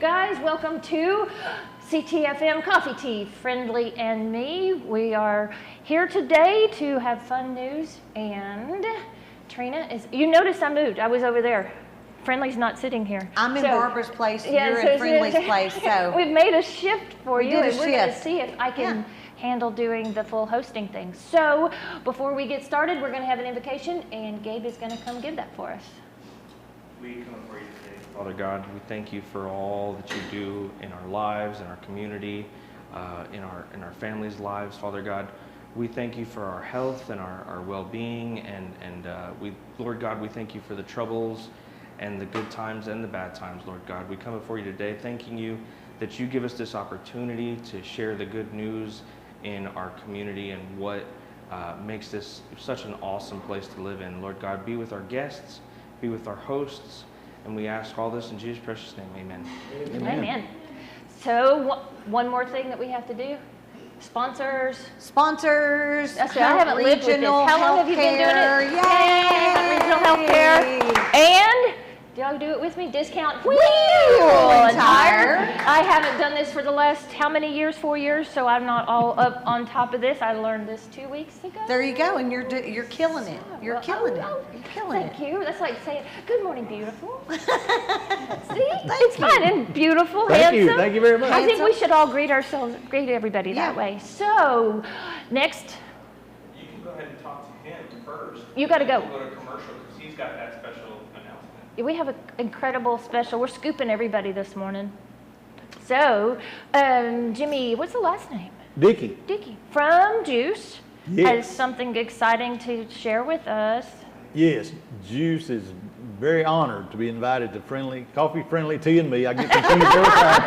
guys. Welcome to Ctfm Coffee Tea, Friendly and me. We are here today to have fun news, and Trina is, you noticed I moved. I was over there. Friendly's not sitting here. I'm in Barbara's place, you're in Friendly's place, so. We've made a shift for you, and we're going to shift. see if I can handle doing the full hosting thing. So, before we get started, we're going to have an invocation, and Gabe is going to come give that for us. We come before you today, Father God. We thank you for all that you do in our lives, in our community, in our families' lives, Father God. We thank you for our health and our well-being, and Lord God, we thank you for the troubles and the good times and the bad times, Lord God. We come before you today thanking you that you give us this opportunity to share the good news in our community and what makes this such an awesome place to live in. Lord God, be with our guests, be with our hosts, and we ask all this in Jesus' precious name. Amen. Amen. So, one more thing that we have to do. Sponsors. That's I haven't lived with this. How long have you been doing it? Yay! Regional healthcare. And, do y'all do it with me? Discount Wheel and Tire. I haven't done this for the last, how many years? 4 years, so I'm not all up on top of this. I learned this 2 weeks ago. There you go, and you're killing it. You're killing it. You're killing it. Thank you. That's like saying, good morning, beautiful. See? It's fine and beautiful, handsome. Thank you very much. I think we should all greet everybody that way. So, next. You can go ahead and talk to him first. You got to go. We'll go to commercial because he's got that special announcement. We have an incredible special. We're scooping everybody this morning. So, Jimmy, what's the last name? Dickey. Dickey from Juice Yes. has something exciting to share with us. Yes, Juice is very honored to be invited to Coffee Friendly Tea and Me. I get confused every time.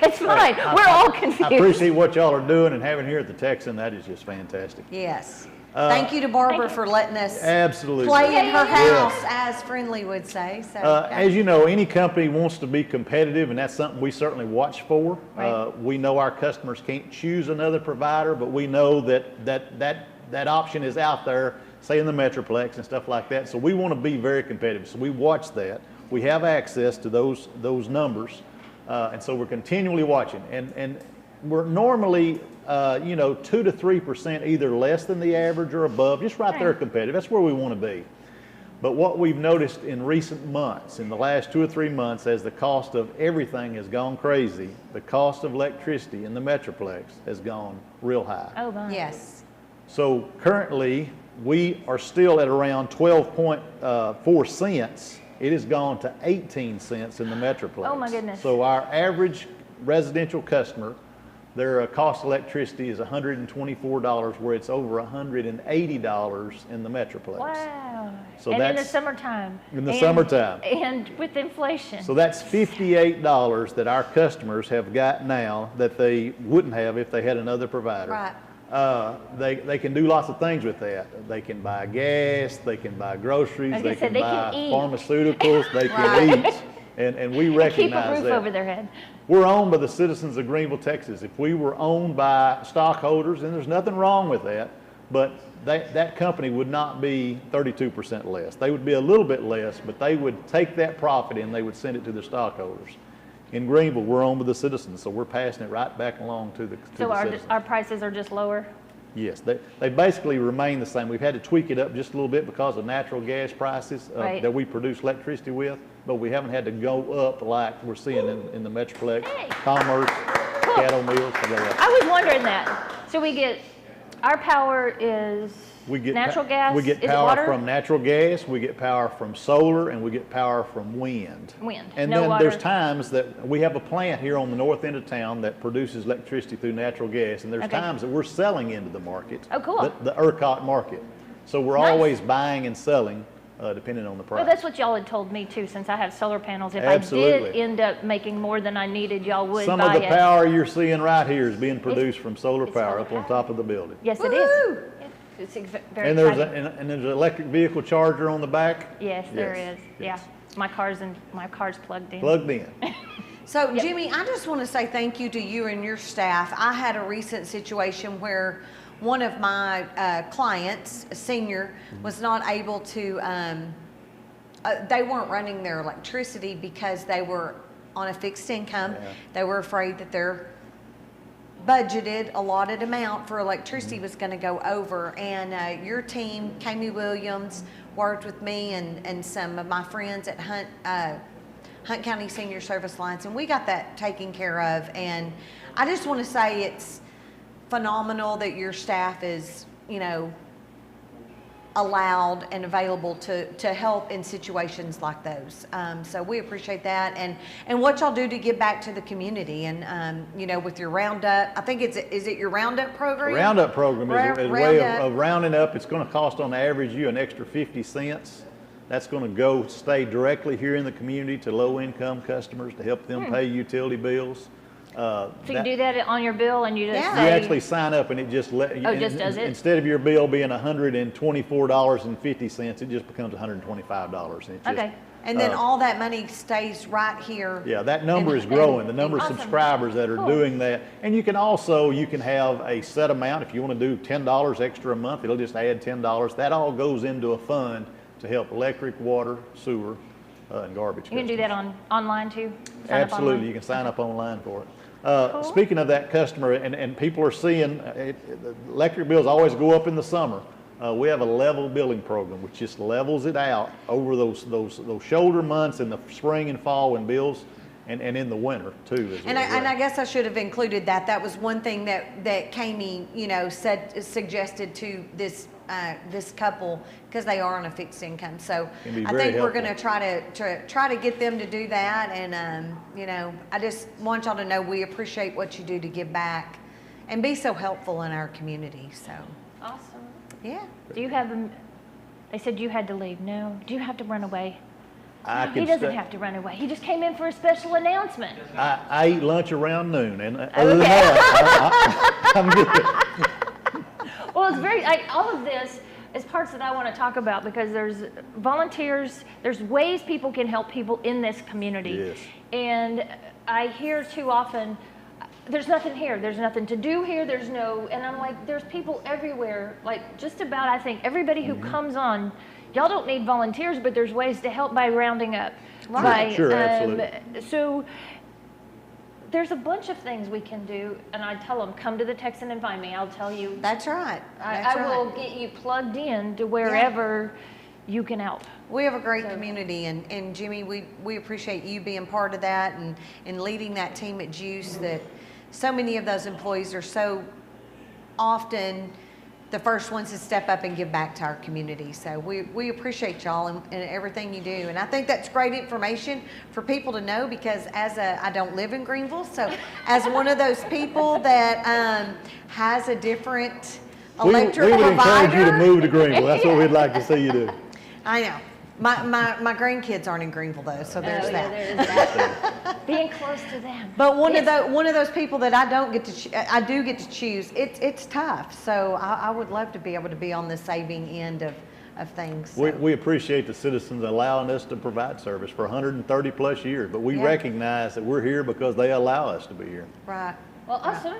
It's fine. We're all confused. I appreciate what y'all are doing and having here at the Texan. That is just fantastic. Yes. Thank you to Barbara for letting us Absolutely. play in her Yeah. house, as Friendly would say. So, As you know, any company wants to be competitive, and that's something we certainly watch for. Right. We know our customers can't choose another provider, but we know that option is out there, say in the Metroplex and stuff like that. So we want to be very competitive. So we watch that. We have access to those numbers, and so we're continually watching. And we're normally 2 to 3% either less than the average or above, just right there competitive. That's where we want to be. But what we've noticed in recent months, in the last 2 or 3 months, as the cost of everything has gone crazy, the cost of electricity in the Metroplex has gone real high. Oh, my. yes. So currently, we are still at around 12.4 cents. It has gone to 18 cents in the Metroplex. Oh, my goodness. So our average residential customer, their cost of electricity is $124, where it's over $180 in the Metroplex. Wow. So and in the that's summertime. in the summertime. And with inflation. So that's $58 that our customers have got now that they wouldn't have if they had another provider. Right. They can do lots of things with that. They can buy gas, they can buy groceries, Like I they said, can they buy can eat. pharmaceuticals, they can Right. eat. And we Keep recognize a roof that. over their head. We're owned by the citizens of Greenville, Texas. If we were owned by stockholders, and there's nothing wrong with that, but that company would not be 32% less. They would be a little bit less, but they would take that profit and they would send it to their stockholders. In Greenville, we're owned by the citizens, so we're passing it right back along to the citizens. Our prices are just lower? Yes, they basically remain the same. We've had to tweak it up just a little bit because of natural gas prices Right. that we produce electricity with, but we haven't had to go up like we're seeing in the Metroplex, Commerce, Cattle Mills, stuff like that. I was wondering that. So we get, our power is natural gas? We get Is it power water? from natural gas, we get power from solar, and we get power from wind. Wind, And no then water. there's times that we have a plant here on the north end of town that produces electricity through natural gas, and there's Okay. times that we're selling into the market. Oh, cool. The ERCOT market. So we're Nice. always buying and selling, depending on the price. Well, that's what y'all had told me too, since I have solar panels. If I Absolutely. did end up making more than I needed, y'all would Some buy of the it. power you're seeing right here is being produced from solar it's power solar up on power. top of the building. Yes, it Woo-hoo! is. It's very And there's exciting. and there's an electric vehicle charger on the back. Yes, there Yes, is. yes. Yeah, my car's plugged in. Plugged in. So, Jimmy, I just want to say thank you to you and your staff. I had a recent situation where one of my clients, a senior, was not able to, they weren't running their electricity because they were on a fixed income. Yeah. They were afraid that their budgeted allotted amount for electricity was going to go over, and your team, Kami Williams, worked with me and some of my friends at Hunt County Senior Service Alliance, and we got that taken care of. And I just want to say it's phenomenal that your staff is, you know, allowed and available to help in situations like those. So we appreciate that, and what y'all do to give back to the community, and you know, with your Roundup. I think is it your Roundup program? Roundup program is a way Roundup. of rounding up. It's going to cost on average you an extra 50 cents. That's going to stay directly here in the community to low-income customers to help them pay utility bills. So you do that on your bill, and you just Yeah. say, You actually sign up and it just just does it? Instead of your bill being $124.50, it just becomes $125. And it's just, okay. And then all that money stays right here. yeah, that number is growing. The number of Awesome. subscribers that are Cool. doing that, and you can have a set amount. If you want to do $10 extra a month, it'll just add $10. That all goes into a fund to help electric, water, sewer, and garbage. You can do that online too? Sign up Absolutely, online? you can sign up online for it. Cool. Speaking of that customer, and people are seeing, the electric bills always go up in the summer. We have a level billing program, which just levels it out over those shoulder months in the spring and fall when bills, and in the winter too. And I guess I should have included that. That was one thing that Kami, you know, suggested to this couple, because they are on a fixed income. So Can be I very think we're helpful. going to try to get them to do that. And you know, I just want y'all to know we appreciate what you do to give back and be so helpful in our community. So Awesome. yeah. Do you have them? They said you had to leave. No. Do you have to run away? I No, can he doesn't stay- have to run away. He just came in for a special announcement. I eat lunch around noon, and other than that, I'm good. Well, it's all of this is parts that I want to talk about, because there's volunteers, there's ways people can help people in this community. Yes. And I hear too often, there's nothing here, there's nothing to do here, and I'm like, there's people everywhere, like just about, I think, everybody who comes on, y'all don't need volunteers, but there's ways to help by rounding up. Right. Sure, absolutely. So there's a bunch of things we can do, and I tell them, come to the Texan and find me. I'll tell you. That's right. I will get you plugged in to wherever you can help. We have a great community, and Jimmy, we appreciate you being part of that and leading that team at Juice. That so many of those employees are so often the first ones to step up and give back to our community. So we appreciate y'all and everything you do. And I think that's great information for people to know, because I don't live in Greenville, so as one of those people that has a different electric we would provider. encourage you to move to Greenville. That's what we'd like to see you do. I know. My grandkids aren't in Greenville though, so there's that. There is that. Being close to them. But one of those people that I do get to choose. It's tough. So I would love to be able to be on the saving end of things. So. We appreciate the citizens allowing us to provide service for 130 plus years, but we Yeah. recognize that we're here because they allow us to be here. Right. Well, awesome.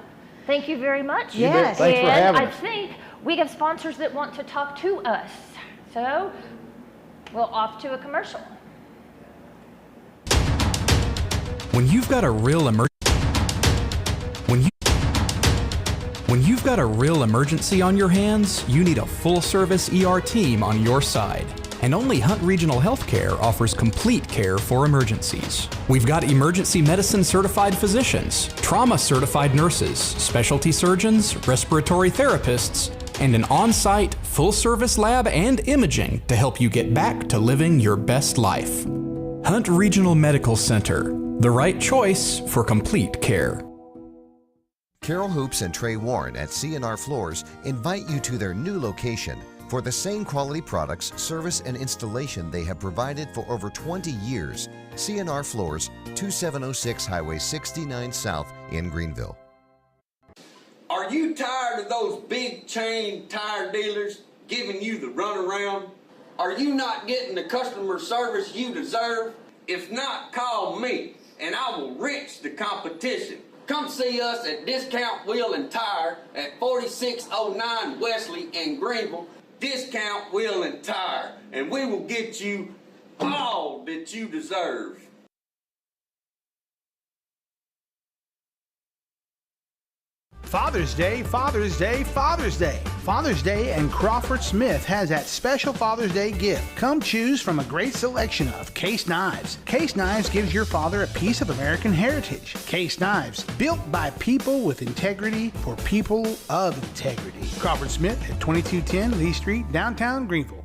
Thank you very much. You bet. Yes. Thanks for having I us. think we have sponsors that want to talk to us. So we'll off to a commercial. When you've got a real emergency on your hands, you need a full-service ER team on your side. And only Hunt Regional Healthcare offers complete care for emergencies. We've got emergency medicine certified physicians, trauma certified nurses, specialty surgeons, respiratory therapists, and an on-site full-service lab and imaging to help you get back to living your best life. Hunt Regional Medical Center, the right choice for complete care. Carol Hoops and Trey Warren at C&R Floors invite you to their new location for the same quality products, service, and installation they have provided for over 20 years. C&R Floors, 2706 Highway 69 South in Greenville. Are you tired of those big chain tire dealers giving you the runaround? Are you not getting the customer service you deserve? If not, call me and I will wrench the competition. Come see us at Discount Wheel and Tire at 4609 Wesley in Greenville. Discount Wheel and Tire, and we will get you all that you deserve. Father's Day, Father's Day, Father's Day. Father's Day and Crawford Smith has that special Father's Day gift. Come choose from a great selection of Case Knives. Case Knives gives your father a piece of American heritage. Case Knives, built by people with integrity for people of integrity. Crawford Smith at 2210 Lee Street, downtown Greenville.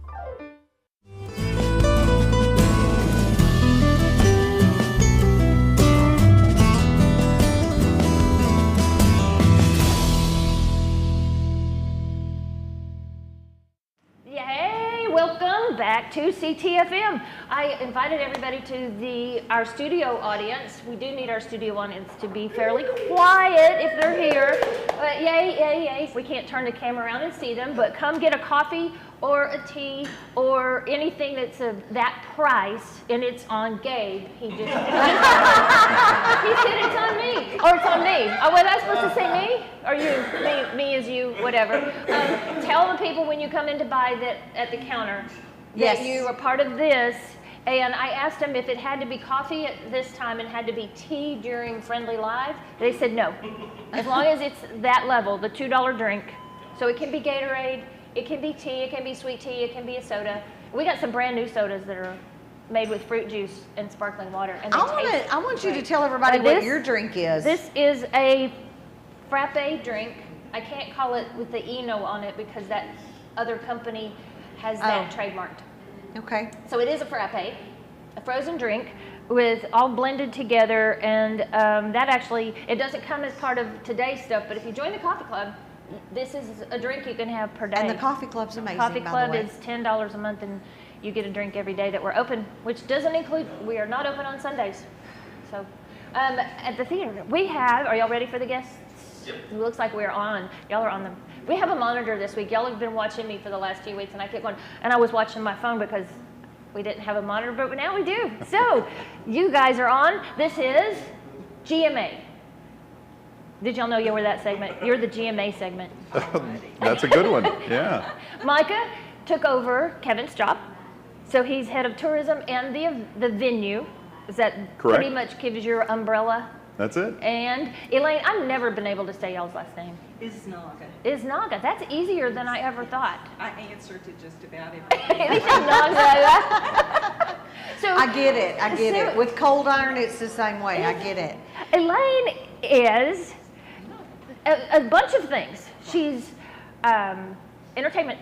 Back to CTFM. I invited everybody to our studio audience. We do need our studio audience to be fairly quiet if they're here. Yay, yay, yay. We can't turn the camera around and see them, but come get a coffee or a tea or anything that's that price, and it's on Gabe. He just he said it's on me, or it's on me. Oh, was I supposed to say me? Or you? Me is you, whatever. Tell the people when you come in to buy that at the counter that you are part of this. And I asked them if it had to be coffee at this time and had to be tea during Friendly Live. They said no. As long as it's that level, the $2 drink. So it can be Gatorade, it can be tea, it can be sweet tea, it can be a soda. We got some brand new sodas that are made with fruit juice and sparkling water. And I want you to tell everybody what your drink is. This is a frappe drink. I can't call it with the Eno on it because that other company has that trademarked. Okay. So it is a frappe, a frozen drink with all blended together, and that actually, it doesn't come as part of today's stuff, but if you join the coffee club, this is a drink you can have per day. And the coffee club's amazing, Coffee by club the way. is $10 a month, and you get a drink every day that we're open, which doesn't include, we are not open on Sundays. So at the theater, we have, are y'all ready for the guests? Yep. It looks like we're on. Y'all are on them. We have a monitor this week. Y'all have been watching me for the last few weeks, and I kept going, and I was watching my phone because we didn't have a monitor, but now we do. So you guys are on. This is GMA. Did y'all know you were that segment? You're the GMA segment. That's a good one, yeah. Micah took over Kevin's job, so he's head of tourism and the venue. Is that Correct. Pretty much gives your umbrella? That's it. And Elaine, I've never been able to say y'all's last name. Yznaga. Yznaga. That's easier than I ever thought. I answer to just about everything. So I get it. I get it. With cold iron, it's the same way. I get it. Elaine is a bunch of things. She's entertainment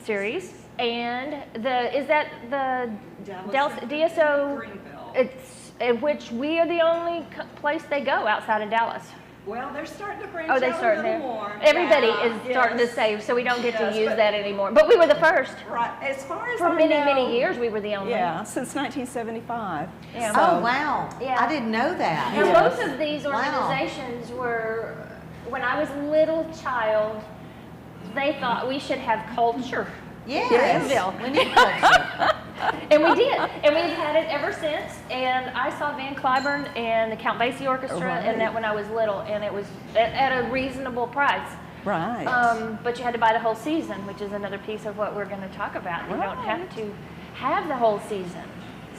series, and is that the DSO? Greenville. It's in which we are the only place they go outside of Dallas. Well, they're starting to branch Oh, they out start a there. little more. Everybody Yeah, is starting to save, so we don't get Yes, to use but- that anymore. But we were the first. Right. As far as For I many, know, many years, we were the only. Yeah, since 1975. Yeah. So, Oh, wow. Yeah. I didn't know that. Now, Yes. both of these Wow. organizations were, when I was a little child, they thought we should have culture. Yes. Greenville. We need culture. And we did. And we've had it ever since. And I saw Van Cliburn and the Count Basie Orchestra and that when I was little, and it was at a reasonable price. Right. But you had to buy the whole season, which is another piece of what we're going to talk about. You don't have to have the whole season.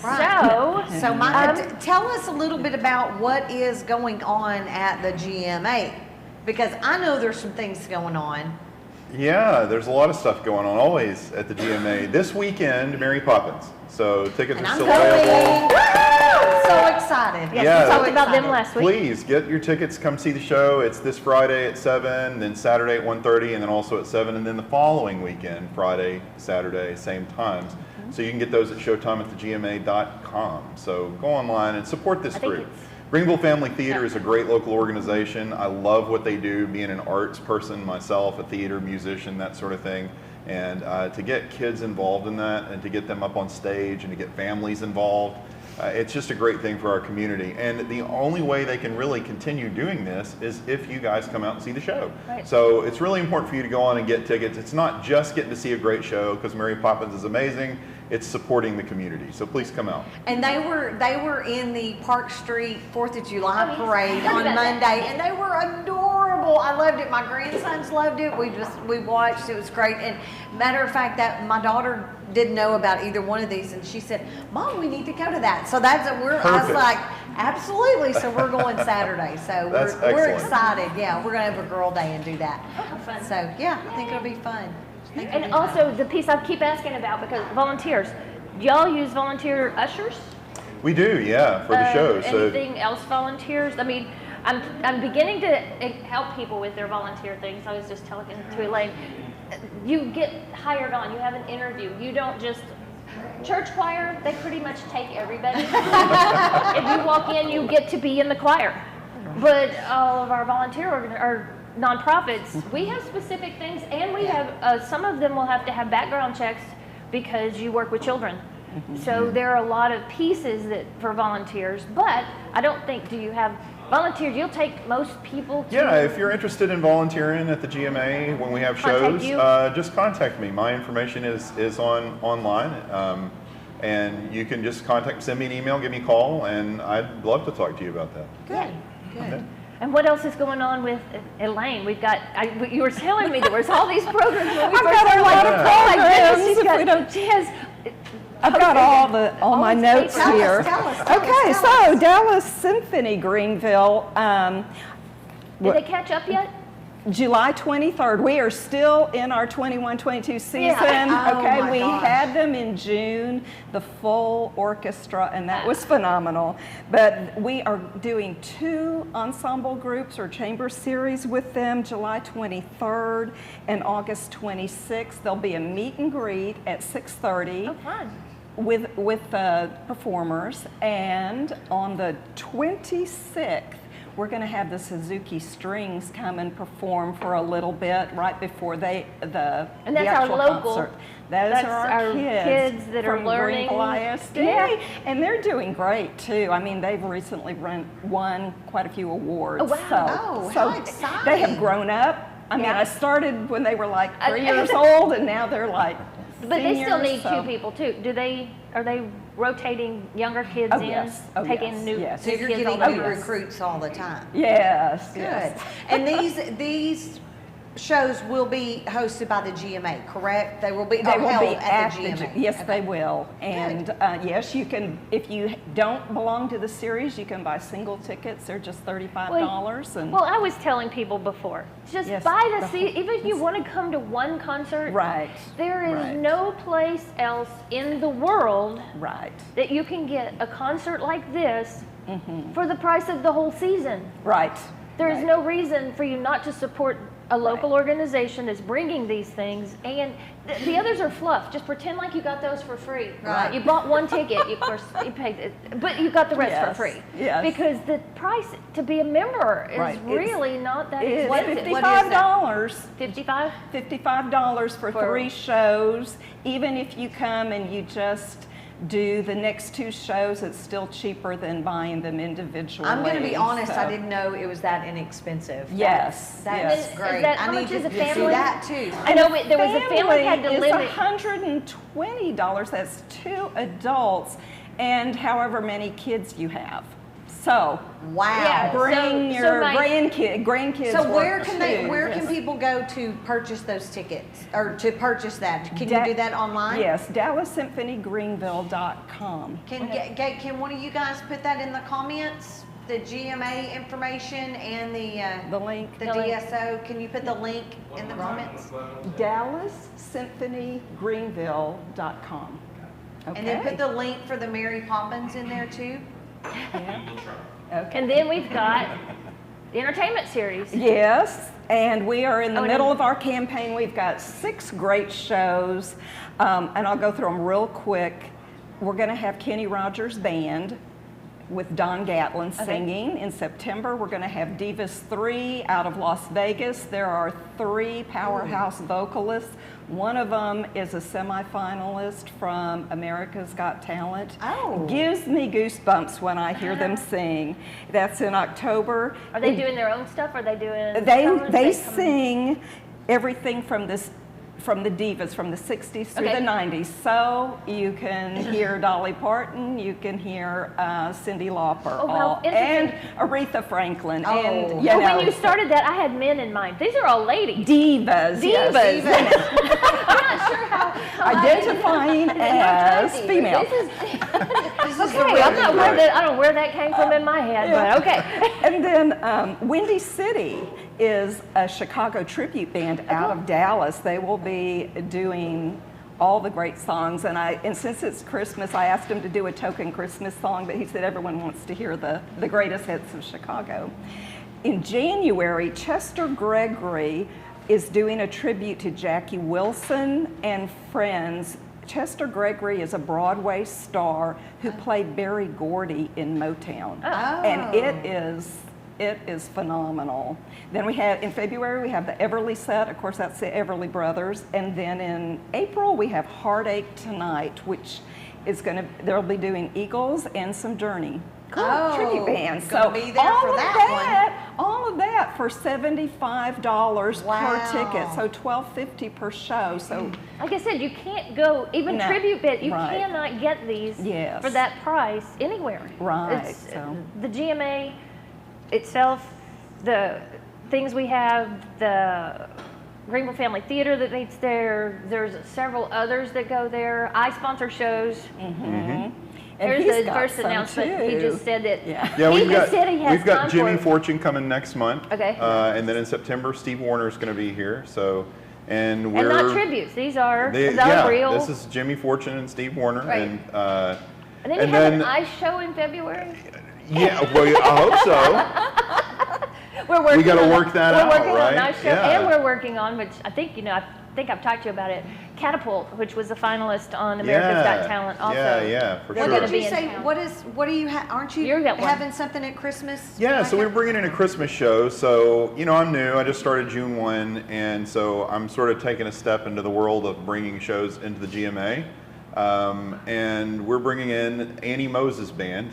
Right. So, So, Micah, tell us a little bit about what is going on at the GMA, because I know there's some things going on. Yeah, there's a lot of stuff going on always at the GMA. This weekend, Mary Poppins. So tickets And are I'm still going. available. Woo! So excited. yes, Yeah. we talked about them last week. Please get your tickets. Come see the show. It's this Friday at 7, then Saturday at 1:30, and then also at 7, and then the following weekend, Friday, Saturday, same times. So you can get those at Showtime at thegma.com. So go online and support this group. Greenville Family Theater is a great local organization. I love what they do, being an arts person myself, a theater musician, that sort of thing. And to get kids involved in that and to get them up on stage and to get families involved, it's just a great thing for our community. And the only way they can really continue doing this is if you guys come out and see the show. Right. So it's really important for you to go on and get tickets. It's not just getting to see a great show, because Mary Poppins is amazing. It's supporting the community. So please come out. And they were in the Park Street 4th of July parade Heard on about that. Monday, and they were adorable. I loved it. My grandsons loved it. We watched. It was great. And matter of fact, that my daughter didn't know about either one of these, and she said, "Mom, we need to go to that." So I was Perfect. like, Absolutely. So we're going Saturday. So That's we're excellent. excited. Yeah, we're gonna have a girl day and do that. fun. So yeah, I think it'll be fun. And also the piece I keep asking about, because volunteers, do y'all use volunteer ushers? We do, yeah, for the show. So Anything else volunteers? I mean, I'm beginning to help people with their volunteer things. I was just telling to Elaine, you get hired on, you have an interview. You don't just, church choir, they pretty much take everybody. If you walk in, you get to be in the choir. But all of our volunteer or nonprofits, we have specific things, and we have, some of them will have to have background checks because you work with children. So there are a lot of pieces that for volunteers, but I don't think, do you have volunteers? You'll take most people to... yeah, if you're interested in volunteering at the GMA when we have Contact shows, you? just contact me. My information is online, and you can just send me an email, give me a call, and I'd love to talk to you about that. Good. Good. And what else is going on with Elaine? We've got, you were telling me there was all these programs when we I've first got a started, lot of oh my goodness, programs, she's if we got, don't- she has... I've got all my these notes papers. here. Tell us. Okay, so Dallas Symphony Greenville, Did they catch up yet? July 23rd. We are still in our 21-22 season. Yeah. Oh Okay, my we gosh. had them in June, the full orchestra, and that was phenomenal. But we are doing 2 ensemble groups or chamber series with them, July 23rd and August 26th. There'll be a meet and greet at 6:30. Oh, fun. with the performers, and on the 26th we're going to have the Suzuki Strings come and perform for a little bit right before And that's the our actual local- concert. Those that's are our kids that are from learning. Greenville ISD, Yeah. and they're doing great too. I mean, they've recently won quite a few awards. Oh, wow. Oh, so how exciting. they have grown up. I mean, Yeah. I started when they were like 3 years old, and now they're like But they still seniors, need so- 2 people too. Are they rotating younger kids Oh, in? yes. Oh, taking yes. new, Yes. So new you're kids getting all new over? recruits all the time. Yes, Good. yes. And these shows will be hosted by the GMA, correct? They will be They will held be at the GMA. yes, Okay. they will. And yes, you can, if you don't belong to the series, you can buy single tickets. They're just $35. And Well, I was telling people before, just Yes, buy the the seat. Even if you want to come to one concert, right, there is right. no place else in the world right, that you can get a concert like this Mm-hmm. for the price of the whole season. right. There is right. no reason for you not to support a local organization that's bringing these things, and the others are fluff. Just pretend like you got those for free. Right. You bought one ticket, of course, you paid it, but you got the rest for Yes, free. yes. Because the price to be a member is Right. It's- really not that It's expensive. $55. 55? $55 for 3 shows. Even if you come and you just do the next 2 shows, it's still cheaper than buying them individually. I'm going to be honest, so- I didn't know it was that inexpensive. Yes, That's yes. Is great. that- how I need much is to a do family? that too. I know there was a family had to is limit. $120. That's 2 adults, and however many kids you have. So Wow. Yeah, bring so your my- grandkids. So where work can they? too, Where can yes. people go to purchase those tickets or to purchase that? Can you Da- do that online? Yes, DallasSymphonyGreenville.com. Can one of you guys put that in the comments? The GMA information and the link. the DSO. Can you put the link in the comments? DallasSymphonyGreenville.com. Okay. And then put the link for the Mary Poppins in there too. Okay. And then we've got the entertainment series. Yes, and we are in the Oh, and middle then- of our campaign. We've got 6 great shows, and I'll go through them real quick. We're going to have Kenny Rogers Band with Don Gatlin singing. In September, we're going to have Divas 3 out of Las Vegas. There are 3 powerhouse vocalists. One of them is a semifinalist from America's Got Talent. Oh. Gives me goosebumps when I hear them sing. That's in October. Are they doing their own stuff? Or are they doing? They covers? they come- sing everything from from the divas from the 60s through Okay. the 90s. So you can hear Dolly Parton, you can hear Cyndi Lauper, Oh, how and interesting. Aretha Franklin. Oh. And, you Oh, know, when you started that, I had men in mind. These are all ladies. divas. Divas. Yes. I'm not sure how Identifying as Divas. female. This is okay. I'm not where that, I don't know where that came from in my head, but okay. And then Windy City is a Chicago tribute band out of Dallas. They will be doing all the great songs, and since it's Christmas, I asked him to do a token Christmas song, but he said everyone wants to hear the greatest hits of Chicago. In January, Chester Gregory is doing a tribute to Jackie Wilson and friends. Chester Gregory is a Broadway star who played Berry Gordy in Motown, and it is phenomenal. Then in February we have the Everly set, of course that's the Everly Brothers, and then in April we have Heartache Tonight, which is they'll be doing Eagles and some Journey. Oh, tribute bands. gonna So be there all for of that all of that for $75 Wow. per ticket, so $12.50 per show. So Like I said, you can't go, even No. tribute band, you Right. cannot get these Yes. for that price anywhere. Right, so. The GMA itself, the things we have, the Greenville Family Theater that meets there, there's several others that go there. I sponsor shows. And There's he's the got first some, announcement. He too. just said that. Yeah. Yeah, he we've just got said he has we've got time Jimmy for it. Fortune coming next month. Okay. And then in September, Steve Warner is going to be here. So, and we're And not tributes. These are yeah, real. this is Jimmy Fortune and Steve Warner, Right. and and then you and have then- an ice show in February. yeah, well, I hope so. We're working. We got to on work that we're out, working right? on ice show, Yeah. and we're working on, which I think I think I've talked to you about it. Catapult, which was the finalist on America's Got Talent. Also, Yeah, for We're sure. What gonna did be you in say? town. What do you aren't you You're got one. having something at Christmas? Yeah, so Micah? we're bringing in a Christmas show. So, I'm new. I just started June 1, and so I'm sort of taking a step into the world of bringing shows into the GMA. And we're bringing in Annie Moses Band,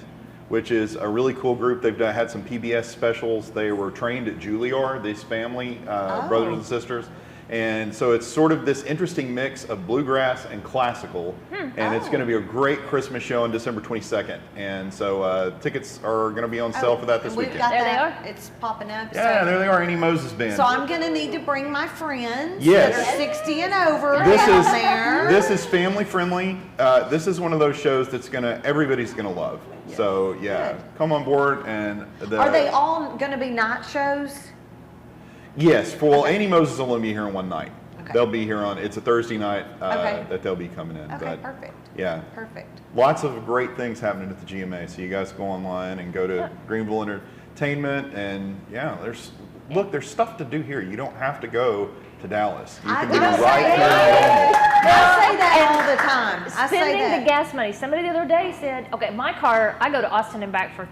which is a really cool group. They've had some PBS specials. They were trained at Juilliard, this family, brothers and sisters. And so it's sort of this interesting mix of bluegrass and classical. And it's going to be a great Christmas show on December 22nd. And so tickets are going to be on sale for that this And we've weekend. got There they that. are. It's popping up. Yeah, so. there they are, Annie Moses Band. So I'm gonna need to bring my friends Yes. that are 60 and over This down is there. this is family friendly. This is one of those shows that's everybody's gonna love. So yeah, come on board and Are they all gonna be night shows? Yes, well, Annie Moses will only be here on one night. Okay. They'll be here it's a Thursday night Okay. that they'll be coming in. Okay, but perfect. yeah, Perfect. lots of great things happening at the GMA. So you guys go online and go to Greenville Entertainment, and yeah, there's stuff to do here. You don't have to go to Dallas. You can be I right say here in that. Greenville. I say that all the time. I say Spending that. the gas money. Somebody the other day said, okay, my car, I go to Austin and back for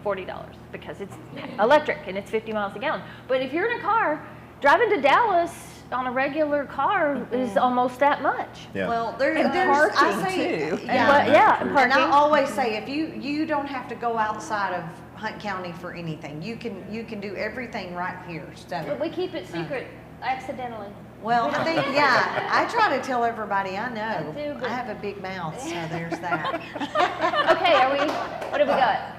$40 because it's electric and it's 50 miles a gallon. But if you're in a car, driving to Dallas on a regular car is almost that much. Yeah. Well, And there's parking, I say, too. Yeah. And And I parking. always say, if you don't have to go outside of Hunt County for anything, you can do everything right here. But So, we keep it secret accidentally. well, I think I try to tell everybody I know. I do, but- I have a big mouth, so there's that. Okay, what have we got?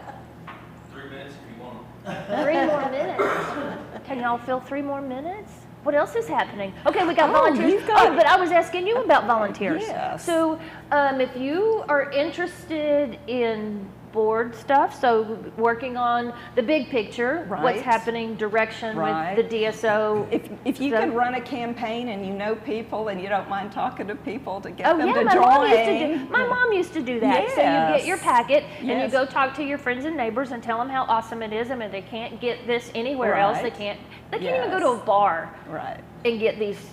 3 minutes if you want. 3 more minutes. Can y'all fill 3 more minutes? What else is happening? Okay, we got volunteers. you've got- but I was asking you about volunteers. Yes. So if you are interested in board stuff, so working on the big picture, what's Right. happening, direction Right. with the DSO. If you stuff. can run a campaign and you know people and you don't mind talking to people to get Oh them yeah, to my join. mom used to do. My mom used to do that. So you get your Yes. packet and you Yes. go talk to your friends and neighbors and tell them how awesome it is. I mean, they can't get this anywhere else. They Right. can't. They can't even go to a Yes. bar Right. and get these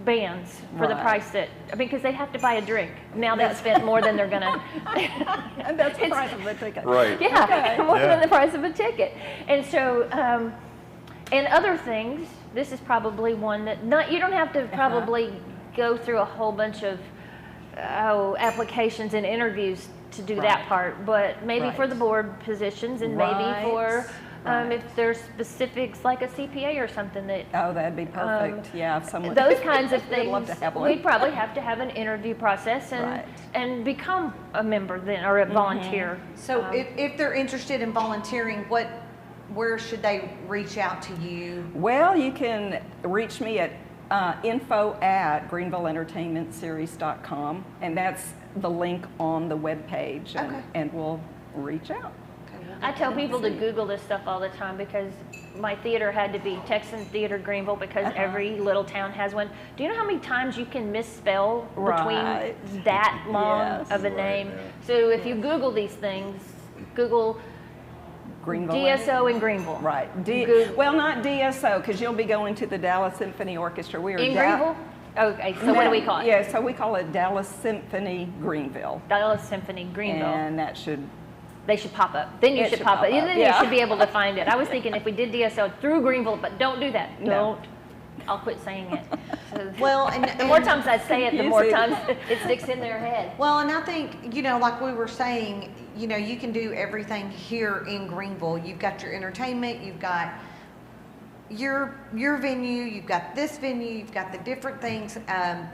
bands for the Right. price that. I mean, because they have to buy a drink. Now they've spent more than they're gonna. And that's the price of the ticket. Right. Yeah, Okay. more Yeah. than the price of a ticket. And so, and other things, this is probably one that you don't have to probably go through a whole bunch of applications and interviews to do that Right. part, but maybe for Right. the board positions and maybe for Right. If there's specifics like a CPA or something that, Oh, that'd be perfect. Yeah, if someone. those kinds of We'd things, love to have one. we'd probably have to have an interview process and, Right. and become a member then, or a volunteer. So if they're interested in volunteering, where should they reach out to you? Well, you can reach me at info@greenvilleentertainmentseries.com, and that's the link on the webpage, and we'll reach out. I tell people to Google this stuff all the time because my theater had to be Texan Theater Greenville because every little town has one. Do you know how many times you can misspell Right. between that long Yes. of a name? So if you Google these things, Google Greenville. DSO in Greenville. Right. Well, not DSO, because you'll be going to the Dallas Symphony Orchestra. We are In Greenville? Okay, so what do we call it? Yeah, so we call it Dallas Symphony Greenville. Dallas Symphony Greenville. And that should. They should pop up. Then you It should should pop up. pop up, Then yeah. you should be able to find it. I was thinking if we did DSO through Greenville, but don't do that. No. Don't. I'll quit saying it. So Well, and the more times I say it, the Use more it. times it sticks in their head. Well, and I think, like we were saying, you can do everything here in Greenville. You've got your entertainment, you've got your venue, you've got this venue, you've got the different things, and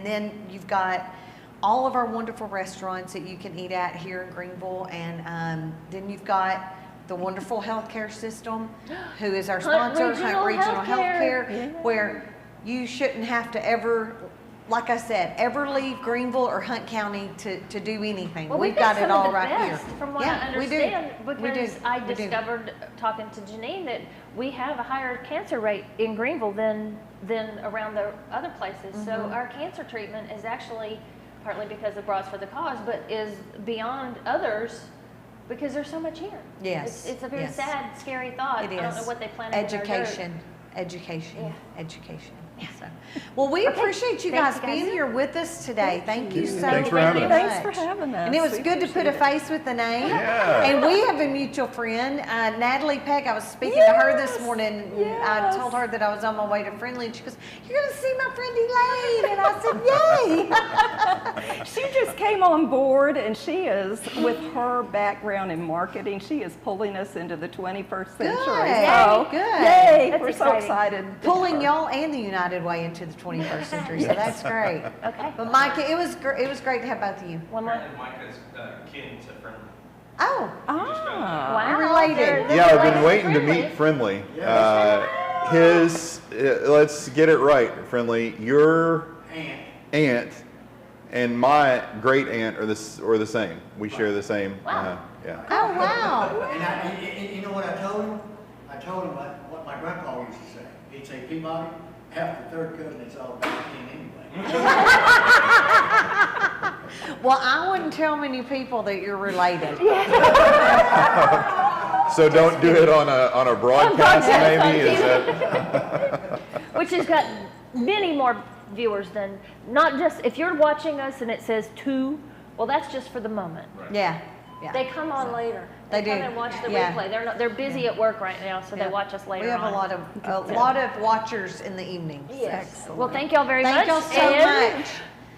then you've got all of our wonderful restaurants that you can eat at here in Greenville, and then you've got the wonderful healthcare system, who is our Hunt sponsor, Regional Hunt Regional Healthcare. Healthcare, where you shouldn't have to ever, like I said, ever leave Greenville or Hunt County to do anything. Well, We've got got it some all of the right best, here. from what Yeah, I we do. understand, We do. because I We do. discovered talking to Janine that we have a higher cancer rate in Greenville than around the other places. So Mm-hmm. our cancer treatment is actually partly because of Bras for the Cause, but is beyond others because there's so much here. Yes, It's a very yes. sad, scary thought. It is. I don't know what they plan on Education. Yeah. So, well, we Okay. appreciate you Thanks, guys guys. being here with us today. Thank you so Thanks for very having us. much. Thanks for having us. And it was We good to put a appreciate it. face with the name. Yeah. And we have a mutual friend, Natalie Peck. I was speaking to her this morning. And I Yes. told her that I was on my way to Friendly, and she goes, "You're going to see my friend Elaine." And I said, "Yay!" She just came on board, and she is, with her background in marketing, she is pulling us into the 21st century. Good. So, Good. Yay! That's We're so exciting. excited. Pulling y'all and the United Way into the 21st century, so that's great. Okay. But Micah, it was great to have both of you. One more. Micah's kin to Friendly. Oh, Ah. Wow. You're related. They're Yeah, I've been related waiting to Friendly. meet Friendly. Let's get it right, Friendly. Your aunt and my great aunt are the same. We share the same. Wow. Yeah. oh wow. And you know what I told him? I told him what my grandpa used to say. He'd say, Peabody, half the third cousin, it's all about king anyway. Well, I wouldn't tell many people that you're related. So don't do it on a broadcast, maybe. Is that? Which has got many more viewers than, not just, if you're watching us and it says 2, well, that's just for the moment. Yeah. Yeah. They come on later. They come do. and watch the Yeah. replay. They're busy at work right now, so Yeah. they watch us later We have on. a lot of watchers in the evenings. Yes. Well, thank y'all very Thank much. y'all so And much.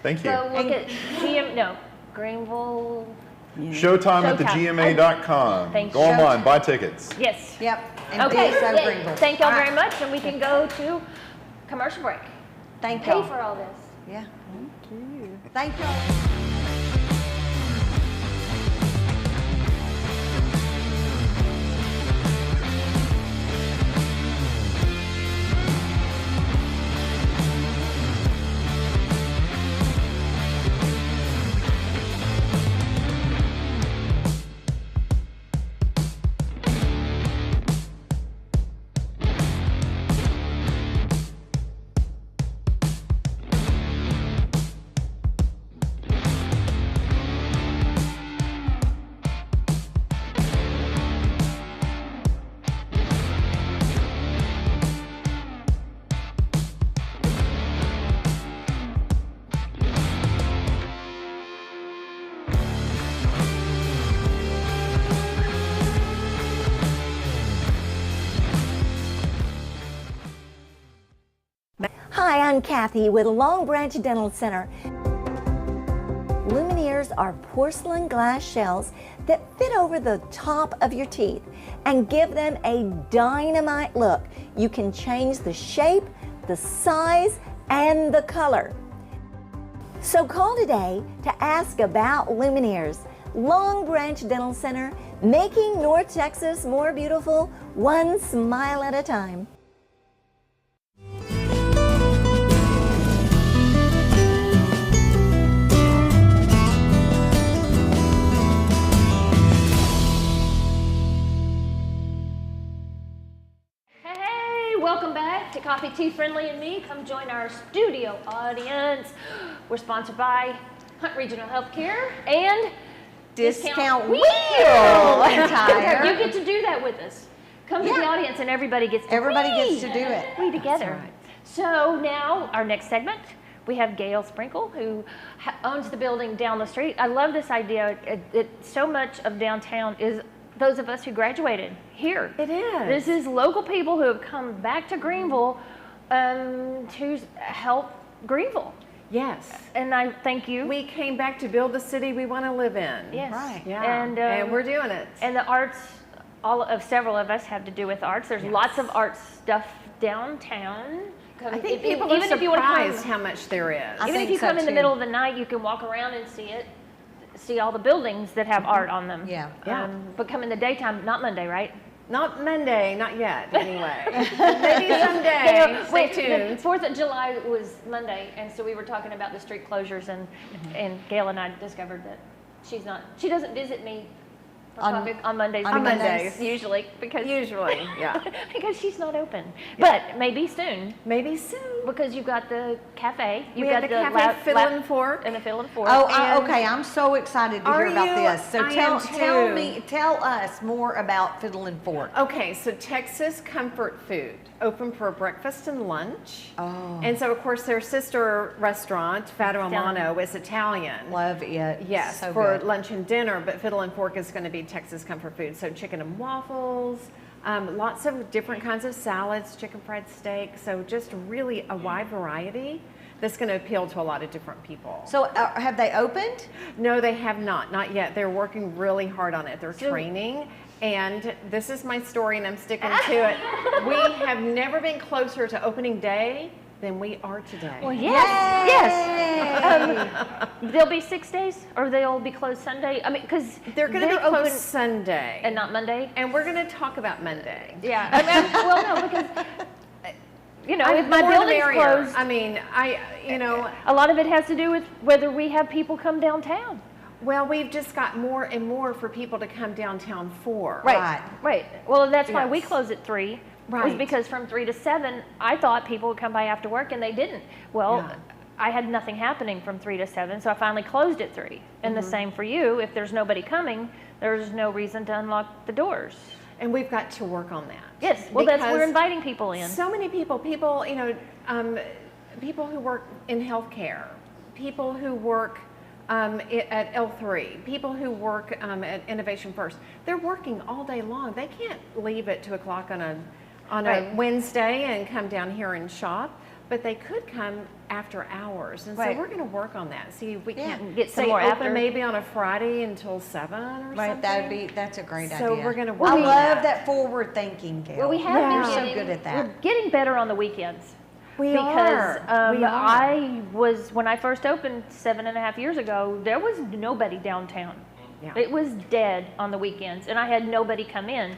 Thank you. So look at Greenville. Showtime at the Showtime. GMA.com. Thank Go you. online, buy tickets. Yes. Yep. And Okay. DSO Yay. Greenville. Thank y'all All very right. much, and we can go to commercial break. Thank Pay y'all. for all this. Yeah. Thank y'all. Hi, I'm Kathy with Long Branch Dental Center. Lumineers are porcelain glass shells that fit over the top of your teeth and give them a dynamite look. You can change the shape, the size, and the color. So call today to ask about Lumineers. Long Branch Dental Center, making North Texas more beautiful, one smile at a time. Welcome back to Coffee, Tea, Friendly, and Me. Come join our studio audience. We're sponsored by Hunt Regional Healthcare and Discount Wheel Tire. You get to do that with us. Come to the audience and everybody gets to gets to do it. We together. Right. So now our next segment, we have Gail Sprinkle, who owns the building down the street. I love this idea. So much of downtown is those of us who graduated here. It is. This is local people who have come back to Greenville to help Greenville. Yes. And I thank you. We came back to build the city we want to live in. Yes. Right. Yeah. And we're doing it. And the arts, several of us have to do with arts. There's lots of art stuff downtown. I think people are surprised how much there is. Even if you come in the middle of the night, you can walk around and see all the buildings that have art on them. Yeah. But come in the daytime, not Monday, right? Not Monday, not yet, anyway. Maybe someday. Stay tuned. The 4th of July was Monday, and so we were talking about the street closures, and Gail and I discovered that she doesn't visit me on Mondays. On Mondays. Usually, because because she's not open. Yeah. But maybe soon. Maybe soon. Because you've got the cafe. We have the cafe, Fiddle and Fork. And the Fiddle and Fork. Okay. I'm so excited to hear about this. So I tell us more about Fiddle and Fork. Okay, so Texas Comfort Food, open for breakfast and lunch. Oh. And so, of course, their sister restaurant, Fado Amano, is Italian. Love it. Yes, so for good. lunch and dinner, but Fiddle and Fork is going to be Texas Comfort Food. So chicken and waffles, lots of different kinds of salads, chicken fried steak. So just really a wide variety that's going to appeal to a lot of different people. So have they opened? No, they have not yet. They're working really hard on it. They're training. And this is my story, and I'm sticking to it. We have never been closer to opening day than we are today. Well, yes. They'll be 6 days, or they'll be closed Sunday. I mean, because they're going to be closed Sunday and not Monday. And we're going to talk about Monday. Yeah. I mean, well, no, because if my the building's closed. closed, I mean, a lot of it has to do with whether we have people come downtown. Well, we've just got more and more for people to come downtown for. Right. Well, that's why we close at 3. Right. Was because from 3 to 7, I thought people would come by after work, and they didn't. Well, I had nothing happening from 3 to 7, so I finally closed at 3. And the same for you. If there's nobody coming, there's no reason to unlock the doors. And we've got to work on that. Yes. Well, we're inviting people in. So many people, people who work in healthcare, people who work at L3, people who work at Innovation First, they're working all day long. They can't leave at 2 o'clock on a Wednesday and come down here and shop, but they could come after hours. And so we're going to work on that. See if we can get some more open maybe on a Friday until 7 or something. That's a great idea. So we're going to work I on love that forward thinking, Gail. Well, we have been so good at that. We're getting better on the weekends. We are. I was, when I first opened 7.5 years ago, there was nobody downtown. Yeah. It was dead on the weekends, and I had nobody come in.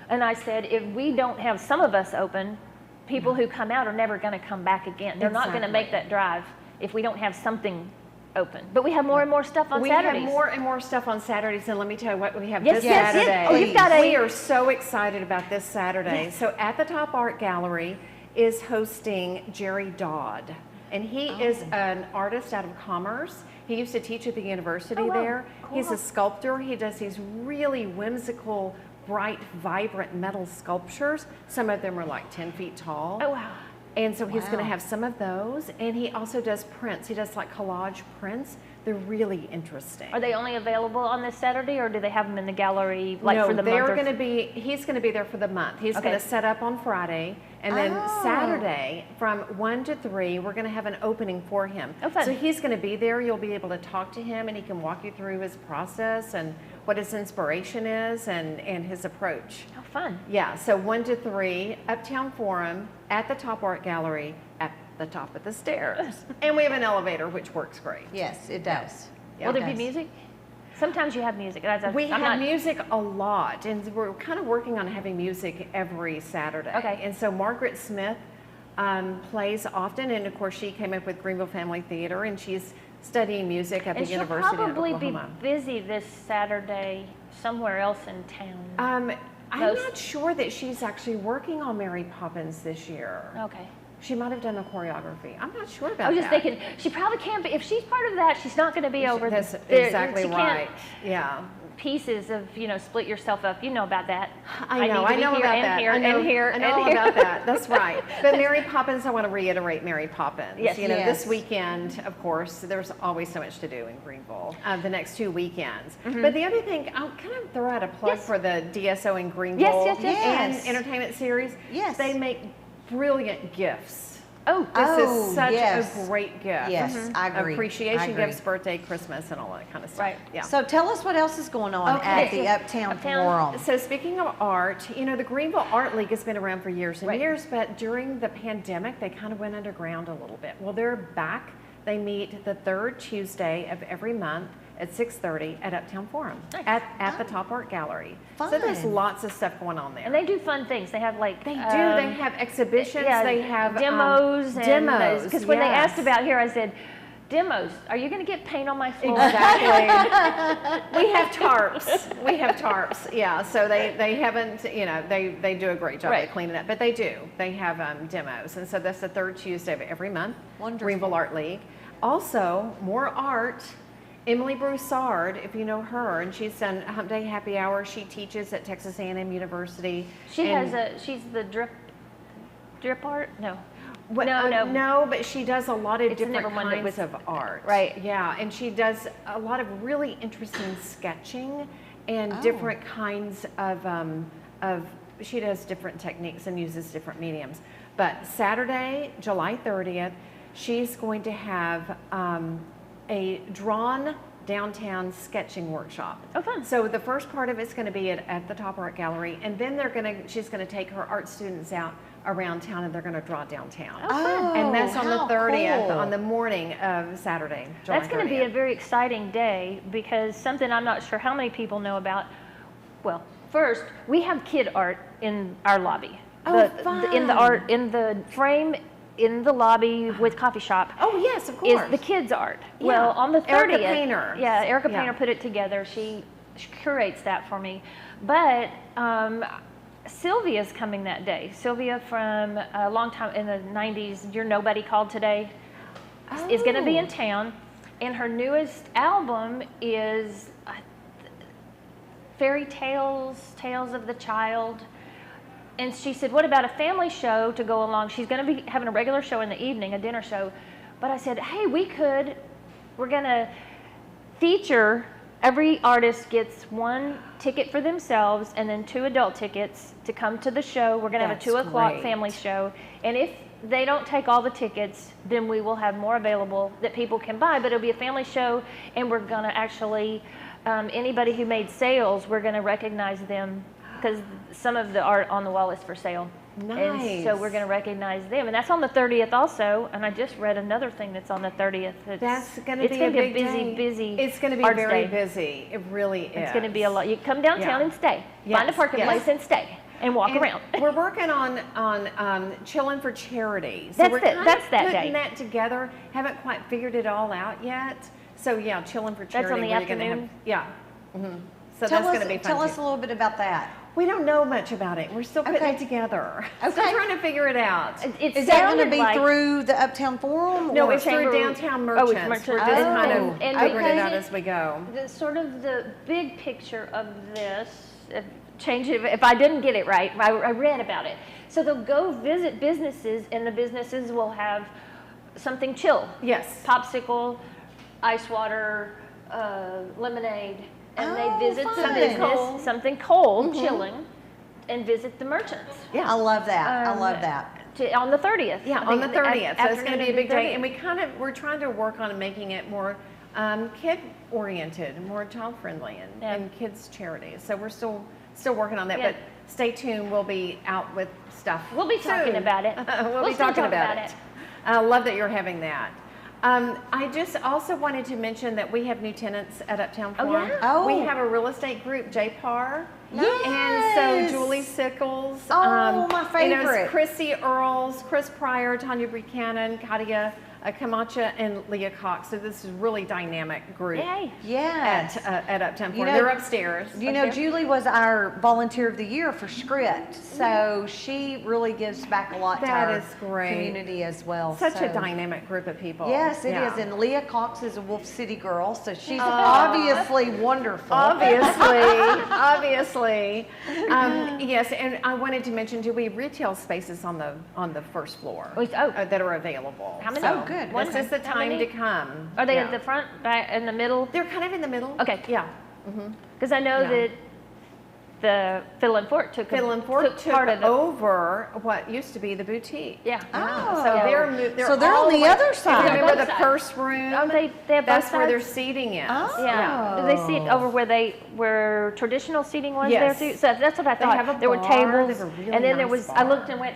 And I said, if we don't have some of us open, people who come out are never going to come back again. They're not going to make that drive if we don't have something open. But we have more and more stuff on Saturdays. We have more and more stuff on Saturdays, and let me tell you what we have Yes, this yes, Saturday. yes. Oh, you've got We are so excited about this Saturday. Yes. So at the Top Art Gallery is hosting Jerry Dodd. And he is an artist out of Commerce. He used to teach at the university there. Cool. He's a sculptor. He does these really whimsical, bright, vibrant metal sculptures. Some of them are like 10 feet tall. Oh, wow. And so he's going to have some of those. And he also does prints. He does like collage prints. They're really interesting. Are they only available on this Saturday, or do they have them in the gallery like for the month? No, he's going to be there for the month. He's going to set up on Friday, and then Saturday from 1 to 3, we're going to have an opening for him. Oh, fun. So he's going to be there. You'll be able to talk to him, and he can walk you through his process and what his inspiration is and his approach. Oh, fun. Yeah, so 1 to 3, Uptown Forum at the Top Art Gallery at the top of the stairs. And we have an elevator, which works great. Yes, it does. Yeah. Will there be music? Sometimes you have music. We have music a lot, and we're kind of working on having music every Saturday. Okay. And so Margaret Smith plays often, and of course she came up with Greenville Family Theater, and she's studying music at the University of Oklahoma. And she'll probably be busy this Saturday somewhere else in town. I'm not sure that she's actually working on Mary Poppins this year. Okay. She might have done a choreography. I'm not sure about that. I was just thinking, she probably can't be, if she's part of that, she's not going to be over That's there. exactly right. Yeah. Pieces of, split yourself up. You know about that. I know about that. I know all about that. That's right. But Mary Poppins, I want to reiterate Mary Poppins. Yes. This weekend, of course, there's always so much to do in Greenville. The next 2 weekends. But the other thing, I'll kind of throw out a plug for the DSO in Greenville and Entertainment Series. Yes. They make brilliant gifts. This is such a great gift. Yes, I agree. Appreciation gifts, birthday, Christmas, and all that kind of stuff. Right. Yeah. So tell us what else is going on at the Uptown Forum. So speaking of art, the Greenville Art League has been around for years and years, but during the pandemic, they kind of went underground a little bit. Well, they're back. They meet the third Tuesday of every month at 6:30 at Uptown Forum at the Top Art Gallery. Fun. So there's lots of stuff going on there. And they do fun things. They have they have exhibitions. They have demos. Demos. Because when they asked about here, I said, demos. Are you going to get paint on my floor? Exactly. We have tarps. Yeah. So they haven't. They do a great job of cleaning up, but they do. They have demos, and so that's the third Tuesday of every month. Wonderful. Greenville Art League. Also, more art. Emily Broussard, if you know her, and she's done Hump Day Happy Hour. She teaches at Texas A&M University. She's the drip art? No. No, but she does a lot of different kinds of art. Right. Yeah, and she does a lot of really interesting sketching and different kinds of, she does different techniques and uses different mediums. But Saturday, July 30th, she's going to have a drawn downtown sketching workshop. Oh, fun. So the first part of it's going to be at the Top Art Gallery, and then she's going to take her art students out around town, and they're going to draw downtown. Oh, and that's on the 30th, cool. on the morning of Saturday, July 30th. That's going to be a very exciting day, because something I'm not sure how many people know about. Well, first, we have kid art in our lobby. Fun. In the frame in the lobby with coffee shop. Oh yes, of course. Is the kids art. Yeah. Well, on the 30th. Erica Painter. Yeah, Erica Painter put it together. She curates that for me. But Sylvia's coming that day. Sylvia from a long time in the 90s, Your Nobody Called Today, is going to be in town. And her newest album is Fairy Tales, Tales of the Child. And she said, what about a family show to go along? She's going to be having a regular show in the evening, a dinner show. But I said, hey, we're going to feature, every artist gets 1 ticket for themselves and then 2 adult tickets to come to the show. We're going to have a 2 o'clock family show. And if they don't take all the tickets, then we will have more available that people can buy. But it'll be a family show, and we're going to actually, anybody who made sales, we're going to recognize them, because some of the art on the wall is for sale. Nice. And so we're going to recognize them. And that's on the 30th also. And I just read another thing that's on the 30th. That's going to be a big busy, busy It's going to be very busy. It really is. It's going to be a lot. You come downtown and stay. Find a parking place and stay. And walk around. We're working on Chillin' for Charity. So that's that day. Putting that together. Haven't quite figured it all out yet. So yeah, Chillin' for Charity. That's on the afternoon? So that's going to be fun. Tell us a little bit about that. We don't know much about it. We're still putting it together. Still trying to figure it out. Is that going to be through the Uptown Forum? No, it's through Downtown Merchants. We're just kind of figuring it out as we go. The big picture of this, if I didn't get it right, I read about it. So they'll go visit businesses, and the businesses will have something chill. Yes. Popsicle, ice water, lemonade, and they Oh, visit the fun. business, something cold, chilling, and visit the merchants. I love that. I love that. On the 30th. Yeah, I on the think 30th. So it's going to be a big day, and 30th. we're trying to work on making it more kid-oriented, more child-friendly, and kids' charities. So we're still working on that, Yeah. but stay tuned. We'll be out with stuff. We'll be talking soon. about it. we'll be still talking talk about it. I love that you're having that. I just also wanted to mention that we have new tenants at Uptown Oh, Farm. yeah? Oh. We have a real estate group, JPAR. Yes. And so Julie Sickles. Oh, my favorite. Chrissy Earls, Chris Pryor, Tanya Buchanan, Katia Camacha, and Leah Cox. So this is a really dynamic group. Yay. Yes. At Uptown Farm. know- They're upstairs. You know, Julie was our volunteer of the year for Script, so she really gives back a lot to That our is great. community as well. Such a so. dynamic group of people. Yes, it is. Yeah. And Leah Cox is a Wolf City girl, so she's obviously wonderful. Obviously. Yes, and I wanted to mention too, we have retail spaces on the first floor that are available. How many? So Oh, good. This is the How time many? to come. Are they Yeah. at the front, back, in the middle? They're kind of in the middle. Okay. Yeah. Because I know Yeah. that the Fiddle and Fork took part of the over what used to be the boutique. Yeah. Oh. So they're on the other side. Remember the Both purse room? Oh, they have both That's where their sides? seating is. Oh. Yeah. Do they sit over where traditional seating was Yes. there too? So that's what I They thought. have a there were bar. tables, They have a really and then there nice was. I bar. looked and went,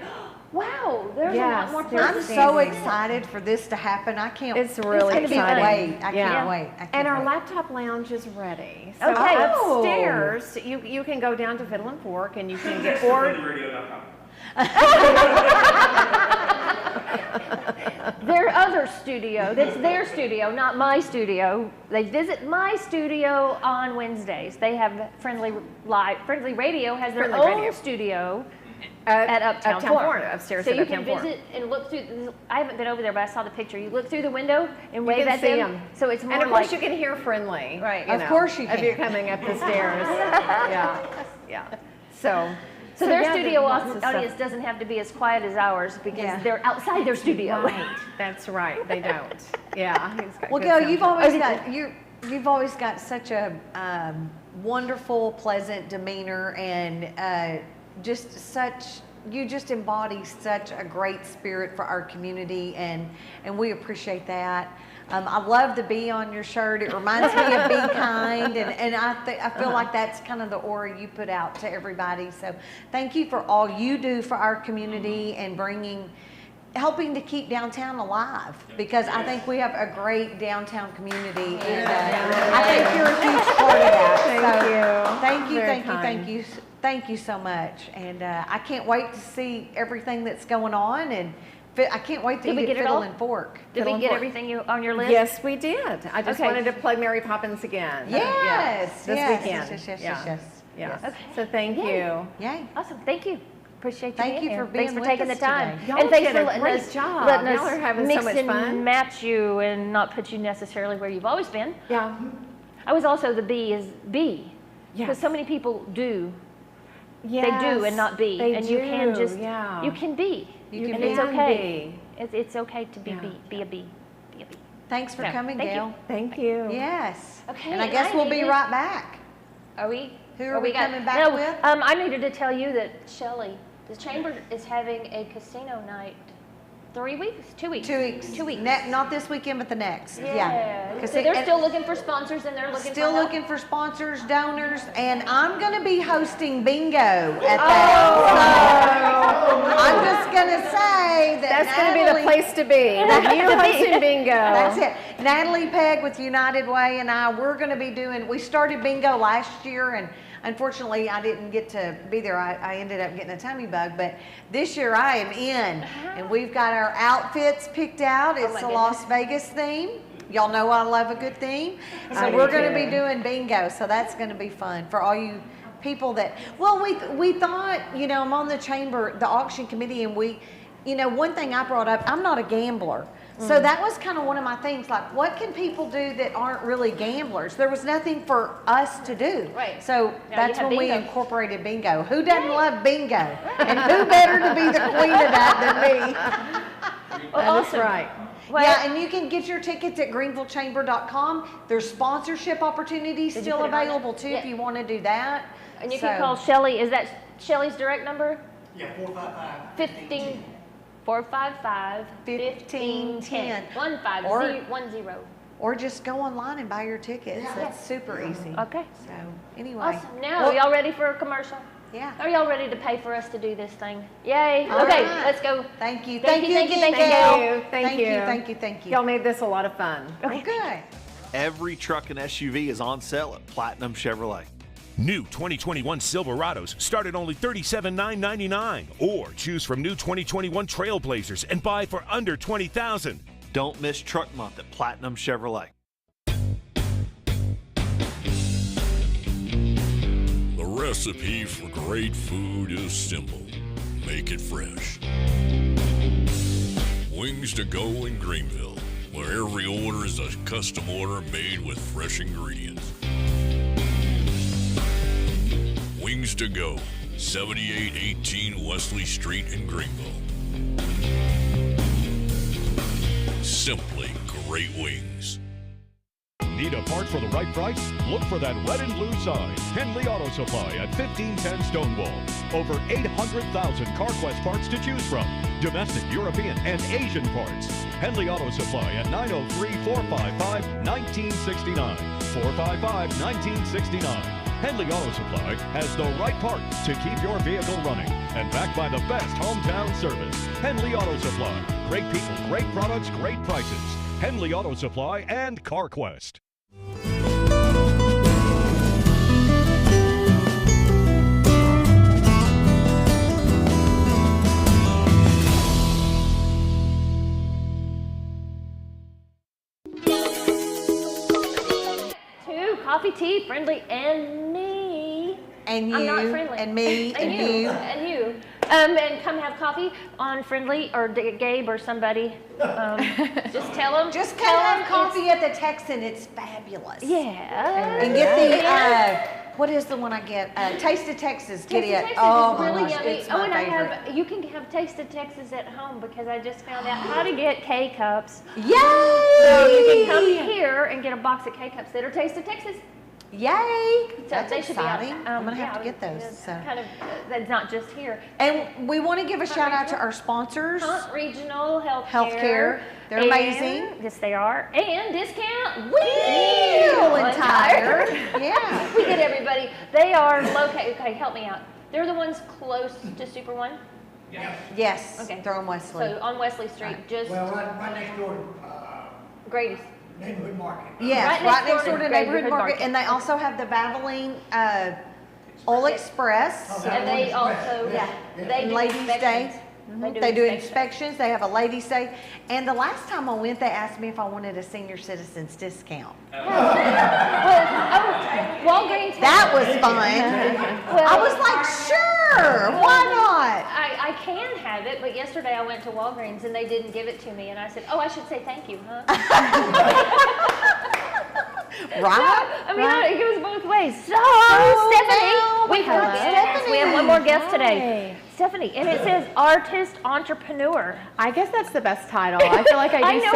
wow, there's Yes, a lot more there's I'm places. so excited for this to happen. I can't. It's really I can't exciting. wait. I Yeah. can't wait. I can't And our wait. laptop lounge is ready. So Okay. upstairs, you can go down to Fiddle and Fork and you can get Their other studio, that's their studio, not my studio. They visit my studio on Wednesdays. They have Friendly Radio has their Friendly own Radio. studio at Uptown Farm. upstairs so at you Uptown can Farm. visit and look through. I haven't been over there, but I saw the picture. You look through the window and wave can at see them. 'em. So it's more And of like course you can hear Friendly. Right. Of course you If you're can. coming up the stairs. Yeah. So their yeah, studio there's lots of stuff. audience doesn't have to be as quiet as ours because Yeah. they're outside their studio. Right. That's right. They don't. Yeah. he's got Well, good Gail, sound you've check. always got you've always got such a wonderful, pleasant demeanor, and you just embody such a great spirit for our community, and we appreciate that. I love the bee on your shirt. It reminds me of Be Kind, and I feel like that's kind of the aura you put out to everybody. So thank you for all you do for our community and helping to keep downtown alive, because I think we have a great downtown community, and I think you're a huge part of that. Thank you so much, and I can't wait to see everything that's going on, and I can't wait to Did we eat get at it all? Fiddle and Fork. Did we get everything on your list? Yes, we did. I just Okay. wanted to play Mary Poppins again. Yes, This yes, weekend. yes. Yeah. Okay. So thank Yay. you. Yay. Awesome. Thank you. Appreciate you Thank being you here. for being Thanks for with taking us the time. today. Y'all And thanks did for a letting great us, job. letting Y'all us are having so mix much and fun. match you and not put you necessarily where you've always been. Yeah. I was also the B is B. Yes. Because so many people do. Yes, They do and not be. They and do, you can just, yeah. you can be. You can and be. it's okay. Be. It's okay to be Yeah. be a B. Be a B. Thanks for Yeah, coming, thank you. Gail. Thank you. Yes. Okay, And I and guess I we'll be needed- right back. Are we? Who are we coming back no, with? I needed to tell you that Shelley, the Chamber is having a casino night. 3 weeks? 2 weeks? 2 weeks. 2 weeks. not this weekend, but the next. Yeah. Because So they're still looking for sponsors, and they're looking Still for help? looking for sponsors, donors, and I'm going to be hosting bingo at that. So I'm just going to say that That's going to be the place to be. You hosting bingo. That's it. Natalie Pegg with United Way and we're going to be we started bingo last year, and unfortunately I didn't get to be there. I ended up getting a tummy bug, but this year I am in, and we've got our outfits picked out. It's a Las Vegas theme. Y'all know I love a good theme. So we're going to be doing bingo, so that's going to be fun for all you people that, well, we thought, I'm on the auction committee, and one thing I brought up, I'm not a gambler. So that was kind of one of my things, like, what can people do that aren't really gamblers? There was nothing for us to do. Right. So Now that's you have when we bingo. incorporated bingo. Who doesn't love bingo? And who better to be the queen of that than me? Oh, That's awesome. right. Well, yeah, and you can get your tickets at greenvillechamber.com. There's sponsorship opportunities Did you still put it on available there? too Yeah. if you want to do that. And you can call Shelly. Is that Shelly's direct number? Yeah, 15 455 1510 1510. Or just go online and buy your tickets. Yeah. That's super easy. Okay. So anyway. Awesome. Now, y'all ready for a commercial? Yeah. Are y'all ready to pay for us to do this thing? Yay. All Okay, right. let's go. Thank you. Thank you, again, thank you, Gail. Thank you. Thank you. Thank you. Y'all made this a lot of fun. Okay. Good. Every truck and SUV is on sale at Platinum Chevrolet. New 2021 Silverados start at only $37,999, or choose from new 2021 Trailblazers and buy for under $20,000. Don't miss Truck Month at Platinum Chevrolet. The recipe for great food is simple. Make it fresh. Wings to Go in Greenville, where every order is a custom order made with fresh ingredients. Wings to Go, 7818 Wesley Street in Greenville. Simply great wings. Need a part for the right price? Look for that red and blue sign. Henley Auto Supply at 1510 Stonewall. Over 800,000 CarQuest parts to choose from. Domestic, European, and Asian parts. Henley Auto Supply at 903-455-1969. 455-1969. Henley Auto Supply has the right part to keep your vehicle running, and backed by the best hometown service. Henley Auto Supply. Great people, great products, great prices. Henley Auto Supply and CarQuest. Coffee, tea, friendly, and me. And you. I'm not friendly. And me. and you. And you. And come have coffee on Friendly or Gabe or somebody. Just tell them. Just come have coffee at the Texan. It's fabulous. Yeah. And get the, what is the one I get? Taste of Texas. Get it. Oh, my gosh, yummy. it's my favorite. You can have Taste of Texas at home because I just found out how to get K-Cups. Yay! So you can come here and get a box of K-Cups that are Taste of Texas. Yay! So That's they should be out. exciting. I'm going to have to get those. So. Kind of, that's not just here. And we want to give a shout out to our sponsors. Hunt Regional Healthcare. They're amazing. Yes, they are. And discount Wheel and Tire. Yeah. We get everybody. They are located. Okay, help me out. They're the ones close to Super One? Yes. Okay. They're on Wesley. So on Wesley Street, just. Well, right next door to Grady's. Neighborhood Market. Yes, right next door to Neighborhood Market. And they also have the Valvoline Oil Express. And they also, they do Ladies' Day. inspections. They do inspections. They have a Ladies' Day. And the last time I went, they asked me if I wanted a senior citizens discount. Walgreens. That was fun. I was like, sure, why not? I can have it, but yesterday I went to Walgreens and they didn't give it to me, and I said, oh, I should say thank you, huh? Right? I mean, it goes both ways. So, Stephanie, we have one more guest today. Stephanie, and it says artist entrepreneur. I guess that's the best title. I feel like I do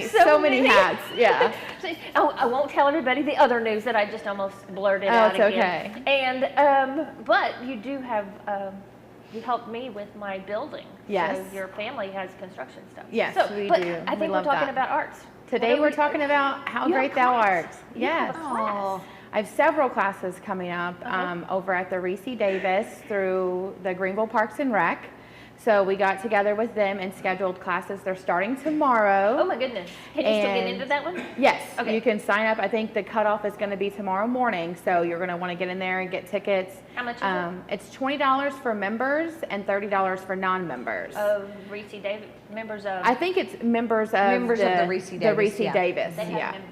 so many hats. Yeah. Oh, I won't tell everybody the other news that I just almost blurted out it's again. okay. And but you do have you helped me with my building. Yes. So your family has construction stuff. Yes, so, we but do. I think we're talking about arts. Today we're talking about How Great Thou Art. Yes. Oh. I have several classes coming up over at the Reese Davis through the Greenville Parks and Rec. So we got together with them and scheduled classes. They're starting tomorrow. Oh my goodness. Can you still get into that one? Yes. Okay. You can sign up. I think the cutoff is going to be tomorrow morning. So you're going to want to get in there and get tickets. How much is it? It's $20 for members and $30 for non-members. Of Reese Davis, members of? I think it's members of the Reese Davis. The Reese Davis, They have yeah. members.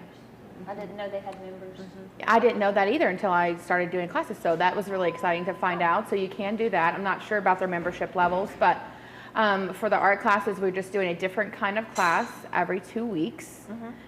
I didn't know they had members. I didn't know that either until I started doing classes, so that was really exciting to find out. So you can do that. I'm not sure about their membership levels, but For the art classes, we're just doing a different kind of class every 2 weeks.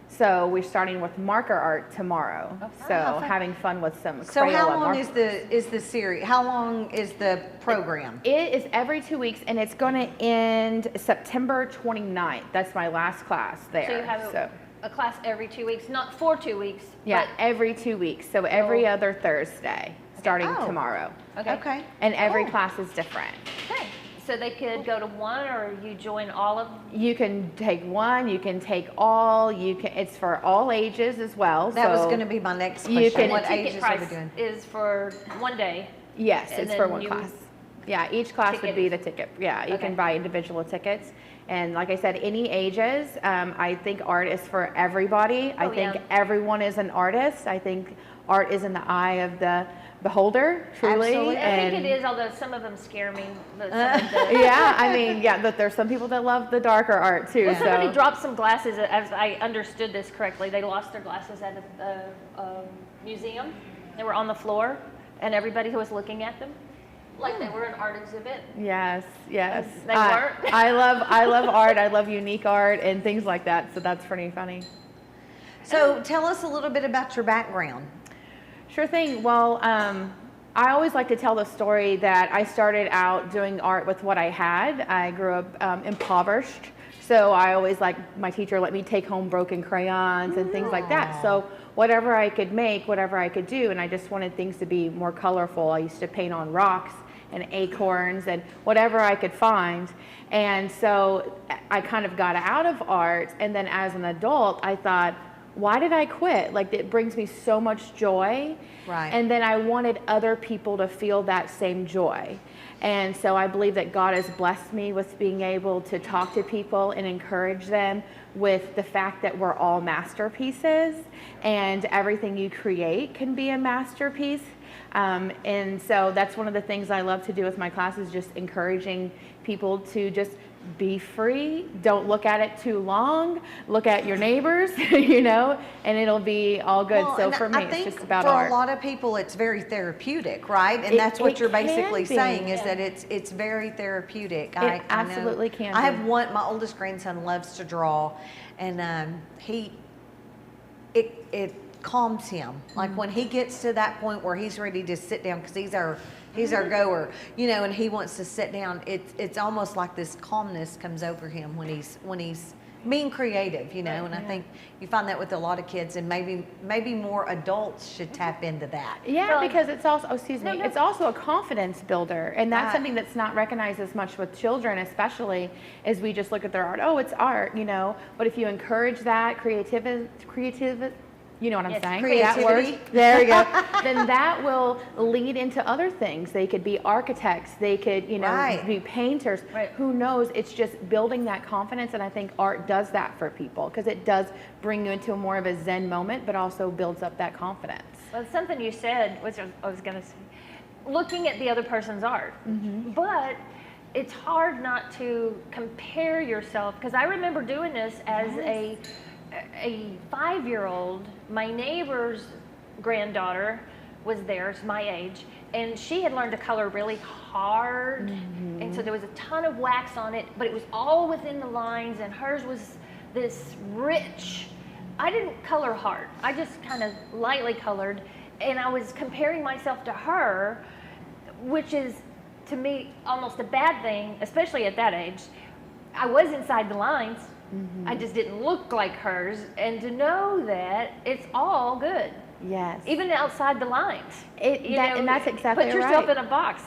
So we're starting with marker art tomorrow. So having fun with some Crayola. So how long is the series? How long is the program? It is every 2 weeks, and it's going to end September 29th. That's my last class there. So you have a class every 2 weeks, not for 2 weeks. Yeah, every 2 weeks. So every other Thursday, starting tomorrow. Okay. And every class is different. Okay. So they could go to one, or you join all of them? You can take one, you can take all, it's for all ages as well. That was going to be my next question. What ages are we doing? Is for one day? Yes, it's for one class. Yeah, each class would be the ticket. Yeah, you can buy individual tickets. And like I said, any ages. I think art is for everybody. I think everyone is an artist. I think art is in the eye of the beholder, truly. Absolutely. I think it is, although some of them scare me. Yeah, I mean, but there's some people that love the darker art too. Well, somebody dropped some glasses, as I understood this correctly. They lost their glasses at a museum. They were on the floor, and everybody who was looking at them, like they were an art exhibit. Yes. They weren't. I love art. I love unique art and things like that. So that's pretty funny. So tell us a little bit about your background. Sure thing. Well, I always like to tell the story that I started out doing art with what I had. I grew up impoverished, so I always my teacher let me take home broken crayons and things like that. So whatever I could make, whatever I could do, and I just wanted things to be more colorful. I used to paint on rocks and acorns and whatever I could find. And so I kind of got out of art, and then as an adult, I thought, why did I quit? It brings me so much joy. Right. And then I wanted other people to feel that same joy. And so I believe that God has blessed me with being able to talk to people and encourage them with the fact that we're all masterpieces, and everything you create can be a masterpiece. And so that's one of the things I love to do with my classes, just encouraging people to just be free. Don't look at it too long. Look at your neighbors, and it'll be all good. Well, so for me, it's just about art. For a lot of people, it's very therapeutic, right? And that's what you're basically saying, is that it's very therapeutic. It absolutely can be. I have my oldest grandson loves to draw, and it calms him. Like when he gets to that point where he's ready to sit down, because he's our goer, and he wants to sit down. It's almost like this calmness comes over him when he's being creative, And I think you find that with a lot of kids, and maybe more adults should tap into that. Yeah, because it's also, it's also a confidence builder, and that's something that's not recognized as much with children, especially as we just look at their art. Oh, it's art, But if you encourage that creativity. You know what I'm saying? Creativity. That word. There we go. Then that will lead into other things. They could be architects. They could, be painters. Right. Who knows? It's just building that confidence, and I think art does that for people, because it does bring you into more of a Zen moment, but also builds up that confidence. Well, something you said, which I was going to say, looking at the other person's art, but it's hard not to compare yourself, because I remember doing this as a 5-year-old. My neighbor's granddaughter was there, it's my age, and she had learned to color really hard, and so there was a ton of wax on it, but it was all within the lines, and hers was this rich. I didn't color hard. I just kind of lightly colored, and I was comparing myself to her, which is, to me, almost a bad thing, especially at that age. I was inside the lines. I just didn't look like hers, and to know that it's all good. Yes. Even outside the lines. And that's exactly right. Put yourself in a box.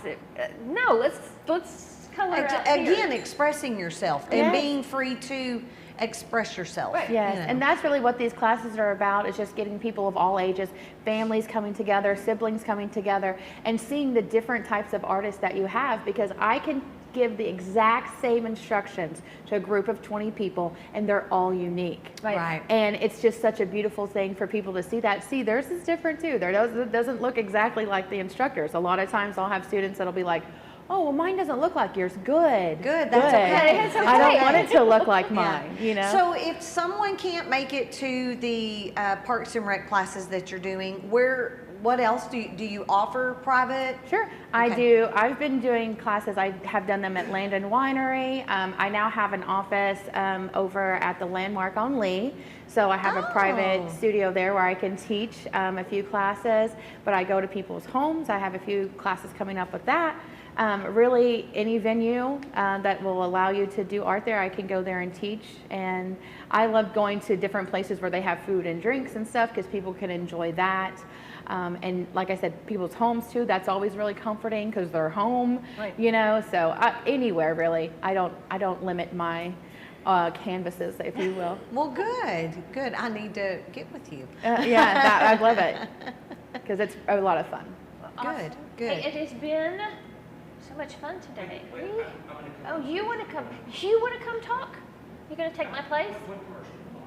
No, let's color out Again, here. expressing yourself and being free to express yourself. Right. Yes, and that's really what these classes are about, is just getting people of all ages, families coming together, siblings coming together, and seeing the different types of artists that you have, because I can give the exact same instructions to a group of 20 people, and they're all unique. Right. And it's just such a beautiful thing for people to see that. See, theirs is different too. Theirs doesn't look exactly like the instructors. A lot of times I'll have students that'll be like, oh, well, mine doesn't look like yours. Good. Good, that's okay. It's okay. I don't want it to look like mine, So if someone can't make it to the Parks and Rec classes that you're doing, where what else do you offer private? Sure, I do. I've been doing classes. I have done them at Landon Winery. I now have an office over at the Landmark on Lee. So I have a private studio there where I can teach a few classes, but I go to people's homes. I have a few classes coming up with that. Really, any venue that will allow you to do art there, I can go there and teach. And I love going to different places where they have food and drinks and stuff because people can enjoy that. And like I said, people's homes too, that's always really comforting because they're home, you know, so anywhere really. I don't limit my canvases, if you will. Well, good. I need to get with you. Yeah, I love it because it's a lot of fun. Good. Hey, it has been so much fun today. Oh, you want to come? You want to come talk? You're going to take my place?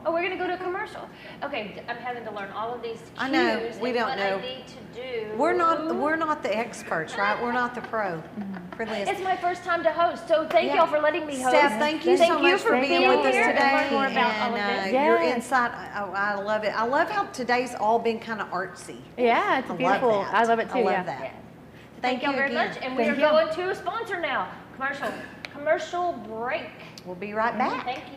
Oh, we're going to go to a commercial. Okay, I'm having to learn all of these cues. I know, we don't what know. I need to do. We're not the experts, right? We're not the pro. It's my first time to host, so thank y'all for letting me host. Steph, thank you so much for being with us today. And learn more about all of this. Your insight, I love it. I love how today's all been kind of artsy. Yeah, it's beautiful. I love it too. I love that. Thank you very much. And we are going to a sponsor now. Commercial break. We'll be right back. Thank you.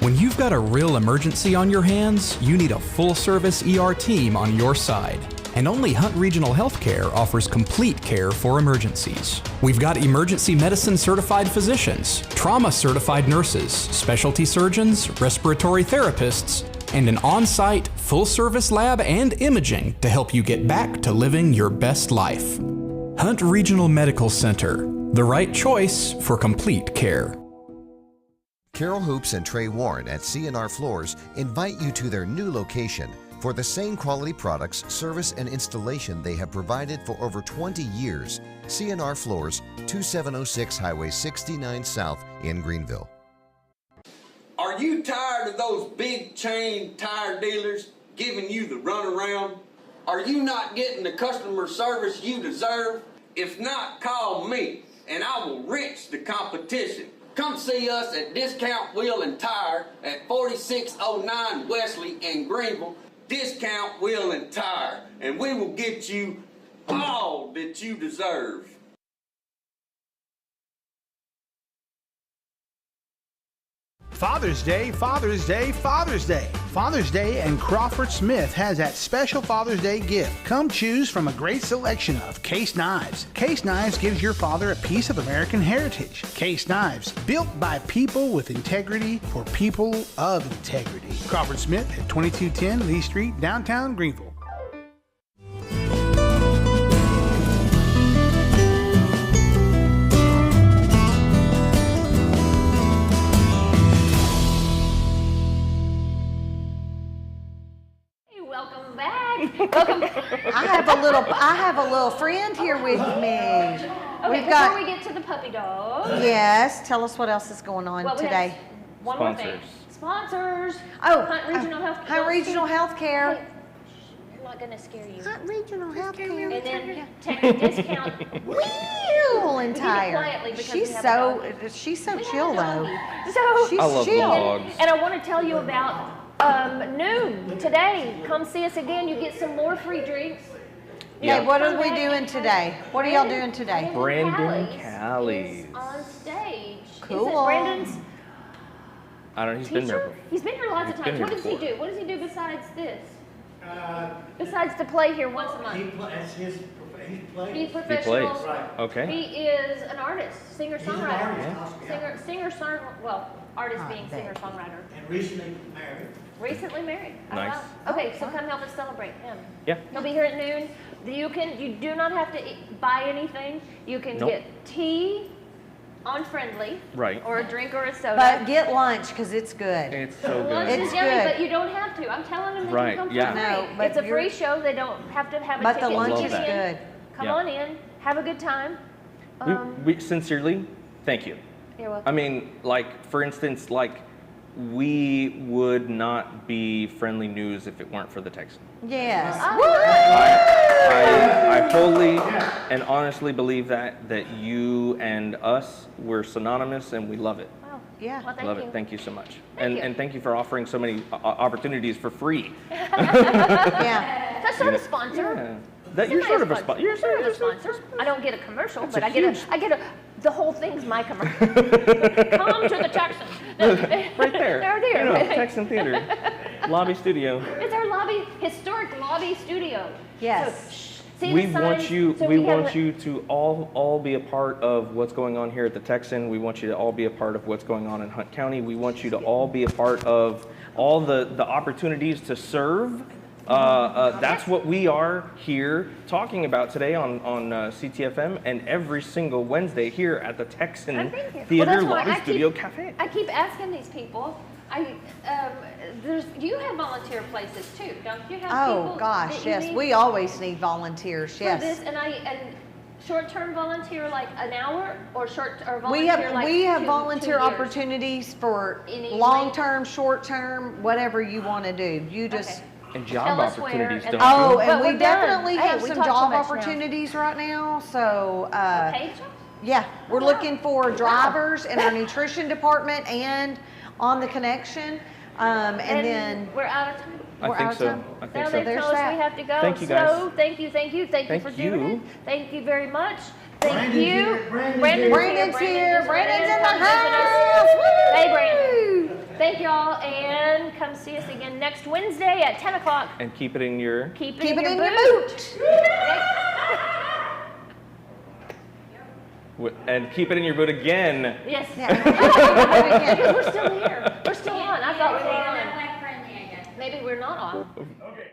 When you've got a real emergency on your hands, you need a full-service ER team on your side. And only Hunt Regional Healthcare offers complete care for emergencies. We've got emergency medicine certified physicians, trauma certified nurses, specialty surgeons, respiratory therapists, and an on-site full-service lab and imaging to help you get back to living your best life. Hunt Regional Medical Center, the right choice for complete care. Carol Hoops and Trey Warren at C&R Floors invite you to their new location for the same quality products, service, and installation they have provided for over 20 years. C&R Floors, 2706 Highway 69 South in Greenville. Are you tired of those big chain tire dealers giving you the runaround? Are you not getting the customer service you deserve? If not, call me and I will wrench the competition. Come see us at Discount Wheel and Tire at 4609 Wesley in Greenville. Discount Wheel and Tire, and we will get you all that you deserve. Father's Day, Father's Day, Father's Day. Father's Day and Crawford Smith has that special Father's Day gift. Come choose from a great selection of Case Knives. Case Knives gives your father a piece of American heritage. Case Knives, built by people with integrity for people of integrity. Crawford Smith at 2210 Lee Street, downtown Greenville. Welcome. I have a little friend here with me. Okay, before we get to the puppy dog. Yes, tell us what else is going on today. One more thing. Sponsors. Oh, Hunt Regional Healthcare. Hunt Regional Healthcare. I'm not going to scare you. Hunt Regional Healthcare. And then take a discount. Wheel and Tire. She's so chill though. So she's I love chill. dogs. And I want to tell you about noon today. Come see us again. You get some more free drinks. Yeah. What are we doing today? What are y'all doing today? Brandon Callie on stage. Cool. Is it Brandon's I don't know. He's been there. He's been here lots of times. What does he do? What does he do besides this? Besides to play here once a month. He plays. He's professional. He plays. Right. Okay. He is an artist, singer-songwriter. Artist being singer-songwriter. And recently married. Recently married. Oh, Nice. wow. Okay, so come help us celebrate him. Yeah. He'll be here at noon. You do not have to buy anything. You can get tea on Friendly. Right. Or a drink or a soda. But get lunch because it's good. It's so good. Lunch is yummy, but you don't have to. I'm telling them they can come for free. No, but it's a free show. They don't have to have a ticket. But the lunch is Come good. Come on in. Have a good time. We sincerely, thank you. You're welcome. I mean, like, for instance, like, we would not be Friendly News if it weren't for the Texan. Yes. I wholly and honestly believe that you and us, we're synonymous and we love it. Oh, yeah. Well, Love it. Thank you so much. And thank you for offering so many opportunities for free. Yeah. That's That's not a sponsor. Yeah. That you're sort of a sponsor. You're sort of a sponsor. I don't get a commercial, That's but a I get a. The whole thing's my commercial. Come to the Texan. Right there. They're there. You know, Texan Theater, lobby studio. It's our historic lobby studio. Yes. See We the signs? want you. So we have want you to all be a part of what's going on here at the Texan. We want you to all be a part of what's going on in Hunt County. We want you to all be a part of all the opportunities to serve. That's what we are here talking about today on CTFM and every single Wednesday here at the Texan Theater Lobby Studio Cafe. I keep asking these people. You have volunteer places too, don't you? Have Oh people gosh, that you yes. need We always need volunteers. for Yes. this, and short-term volunteer like an hour or volunteer We have like volunteer 2 years? opportunities for Any long-term, short-term, whatever you want to do. You just And job Tell us where, opportunities, and- don't Oh, you? and But we we're definitely done. have Hey, we some talked too job much now. opportunities right now. So, Paid jobs? yeah, we're wow. looking for drivers in our nutrition department and on the connection. And then we're out of time. I we're think out of so. time. I think Now so. they There's tell us that. we have to go. Thank you, guys. So thank you Thank for doing you. it. Thank you very much. Thank Brandon's you. here. Brandon's here. just Brandon's in the come visit us. house. Woo! Hey, Brandon. Thank y'all, and come see us again next Wednesday at 10 o'clock. And keep it in your. Keep Keep it in your boot. And keep it in your boot again. Yes. Yeah. Because we're still here. We're still on. I thought we were on. Maybe we're not on. Okay.